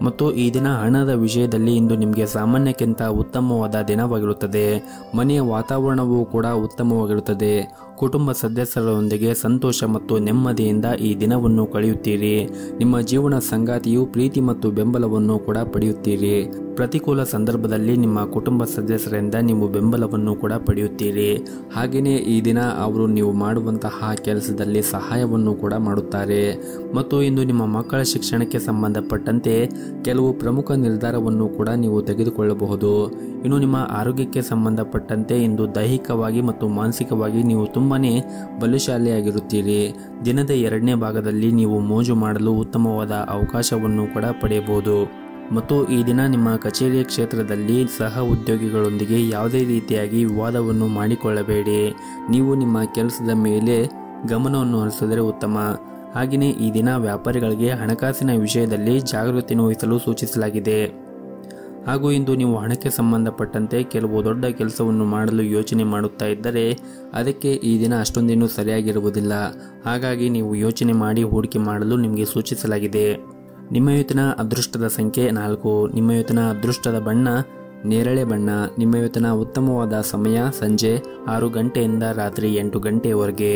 ಮತ್ತು ಈ ದಿನ ಹಣದ ವಿಷಯದಲ್ಲಿ ಇಂದು ನಿಮಗೆ ಸಾಮಾನ್ಯಕ್ಕಿಂತ ಉತ್ತಮವಾದ ದಿನವಾಗಿರುತ್ತದೆ. ಮನೆಯ ವಾತಾವರಣವೂ ಕೂಡ ಉತ್ತಮವಾಗಿರುತ್ತದೆ. ಕುಟುಂಬ ಸದಸ್ಯರೊಂದಿಗೆ ಸಂತೋಷ ಮತ್ತು ನೆಮ್ಮದಿಯಿಂದ ಈ ದಿನವನ್ನು ಕಳೆಯುತ್ತೀರಿ. ನಿಮ್ಮ ಜೀವನ ಸಂಗಾತಿಯು ಪ್ರೀತಿ ಮತ್ತು ಬೆಂಬಲವನ್ನು ಕೂಡ ಪಡೆಯುತ್ತೀರಿ. ಪ್ರತಿಕೂಲ ಸಂದರ್ಭದಲ್ಲಿ ನಿಮ್ಮ ಕುಟುಂಬ ಸದಸ್ಯರಿಂದ ನೀವು ಬೆಂಬಲವನ್ನು ಕೂಡ ಪಡೆಯುತ್ತೀರಿ. ಹಾಗೆಯೇ ಈ ದಿನ ಅವರು ನೀವು ಮಾಡುವಂತಹ ಕೆಲಸದಲ್ಲಿ ಸಹಾಯವನ್ನು ಕೂಡ ಮಾಡುತ್ತಾರೆ ಮತ್ತು ಇಂದು ನಿಮ್ಮ ಮಕ್ಕಳ ಶಿಕ್ಷಣಕ್ಕೆ ಸಂಬಂಧಪಟ್ಟಂತೆ ಕೆಲವು ಪ್ರಮುಖ ನಿರ್ಧಾರವನ್ನು ಕೂಡ ನೀವು ತೆಗೆದುಕೊಳ್ಳಬಹುದು. ಇನ್ನು ನಿಮ್ಮ ಆರೋಗ್ಯಕ್ಕೆ ಸಂಬಂಧಪಟ್ಟಂತೆ ಇಂದು ದೈಹಿಕವಾಗಿ ಮತ್ತು ಮಾನಸಿಕವಾಗಿ ನೀವು ತುಂಬಾನೇ ಬಲಶಾಲಿಯಾಗಿರುತ್ತೀರಿ. ದಿನದ 2ನೇ ಭಾಗದಲ್ಲಿ ನೀವು ಮೋಜು ಮಾಡಲು ಉತ್ತಮವಾದ ಅವಕಾಶವನ್ನು ಕೂಡ ಪಡೆಯಬಹುದು ಮತ್ತು ಈ ದಿನ ನಿಮ್ಮ ಕಚೇರಿಯ ಕ್ಷೇತ್ರದಲ್ಲಿ ಸಹ ಉದ್ಯೋಗಿಗಳೊಂದಿಗೆ ಯಾವುದೇ ರೀತಿಯಾಗಿ ವಿವಾದವನ್ನು ಮಾಡಿಕೊಳ್ಳಬೇಡಿ. ನೀವು ನಿಮ್ಮ ಕೆಲಸದ ಮೇಲೆ ಗಮನವನ್ನು ಹರಿಸಿದರೆ ಉತ್ತಮ. ಹಾಗೆಯೇ ಈ ದಿನ ವ್ಯಾಪಾರಿಗಳಿಗೆ ಹಣಕಾಸಿನ ವಿಷಯದಲ್ಲಿ ಜಾಗೃತಿಯನ್ನು ವಹಿಸಲು ಸೂಚಿಸಲಾಗಿದೆ. ಹಾಗೂ ಇಂದು ನೀವು ಹಣಕ್ಕೆ ಸಂಬಂಧಪಟ್ಟಂತೆ ಕೆಲವು ದೊಡ್ಡ ಕೆಲಸವನ್ನು ಮಾಡಲು ಯೋಚನೆ ಮಾಡುತ್ತಾ ಇದ್ದರೆ ಅದಕ್ಕೆ ಈ ದಿನ ಅಷ್ಟೊಂದೇನೂ ಸರಿಯಾಗಿರುವುದಿಲ್ಲ. ಹಾಗಾಗಿ ನೀವು ಯೋಚನೆ ಮಾಡಿ ಹೂಡಿಕೆ ಮಾಡಲು ನಿಮಗೆ ಸೂಚಿಸಲಾಗಿದೆ. ನಿಮ್ಮ ಇವತ್ತಿನ ಅದೃಷ್ಟದ ಸಂಖ್ಯೆ 4. ನಿಮ್ಮ ಇವತ್ತಿನ ಅದೃಷ್ಟದ ಬಣ್ಣ ನೇರಳೆ ಬಣ್ಣ. ನಿಮ್ಮ ಇವತ್ತಿನ ಉತ್ತಮವಾದ ಸಮಯ ಸಂಜೆ 6 ಗಂಟೆಯಿಂದ ರಾತ್ರಿ 8 ಗಂಟೆಯವರೆಗೆ.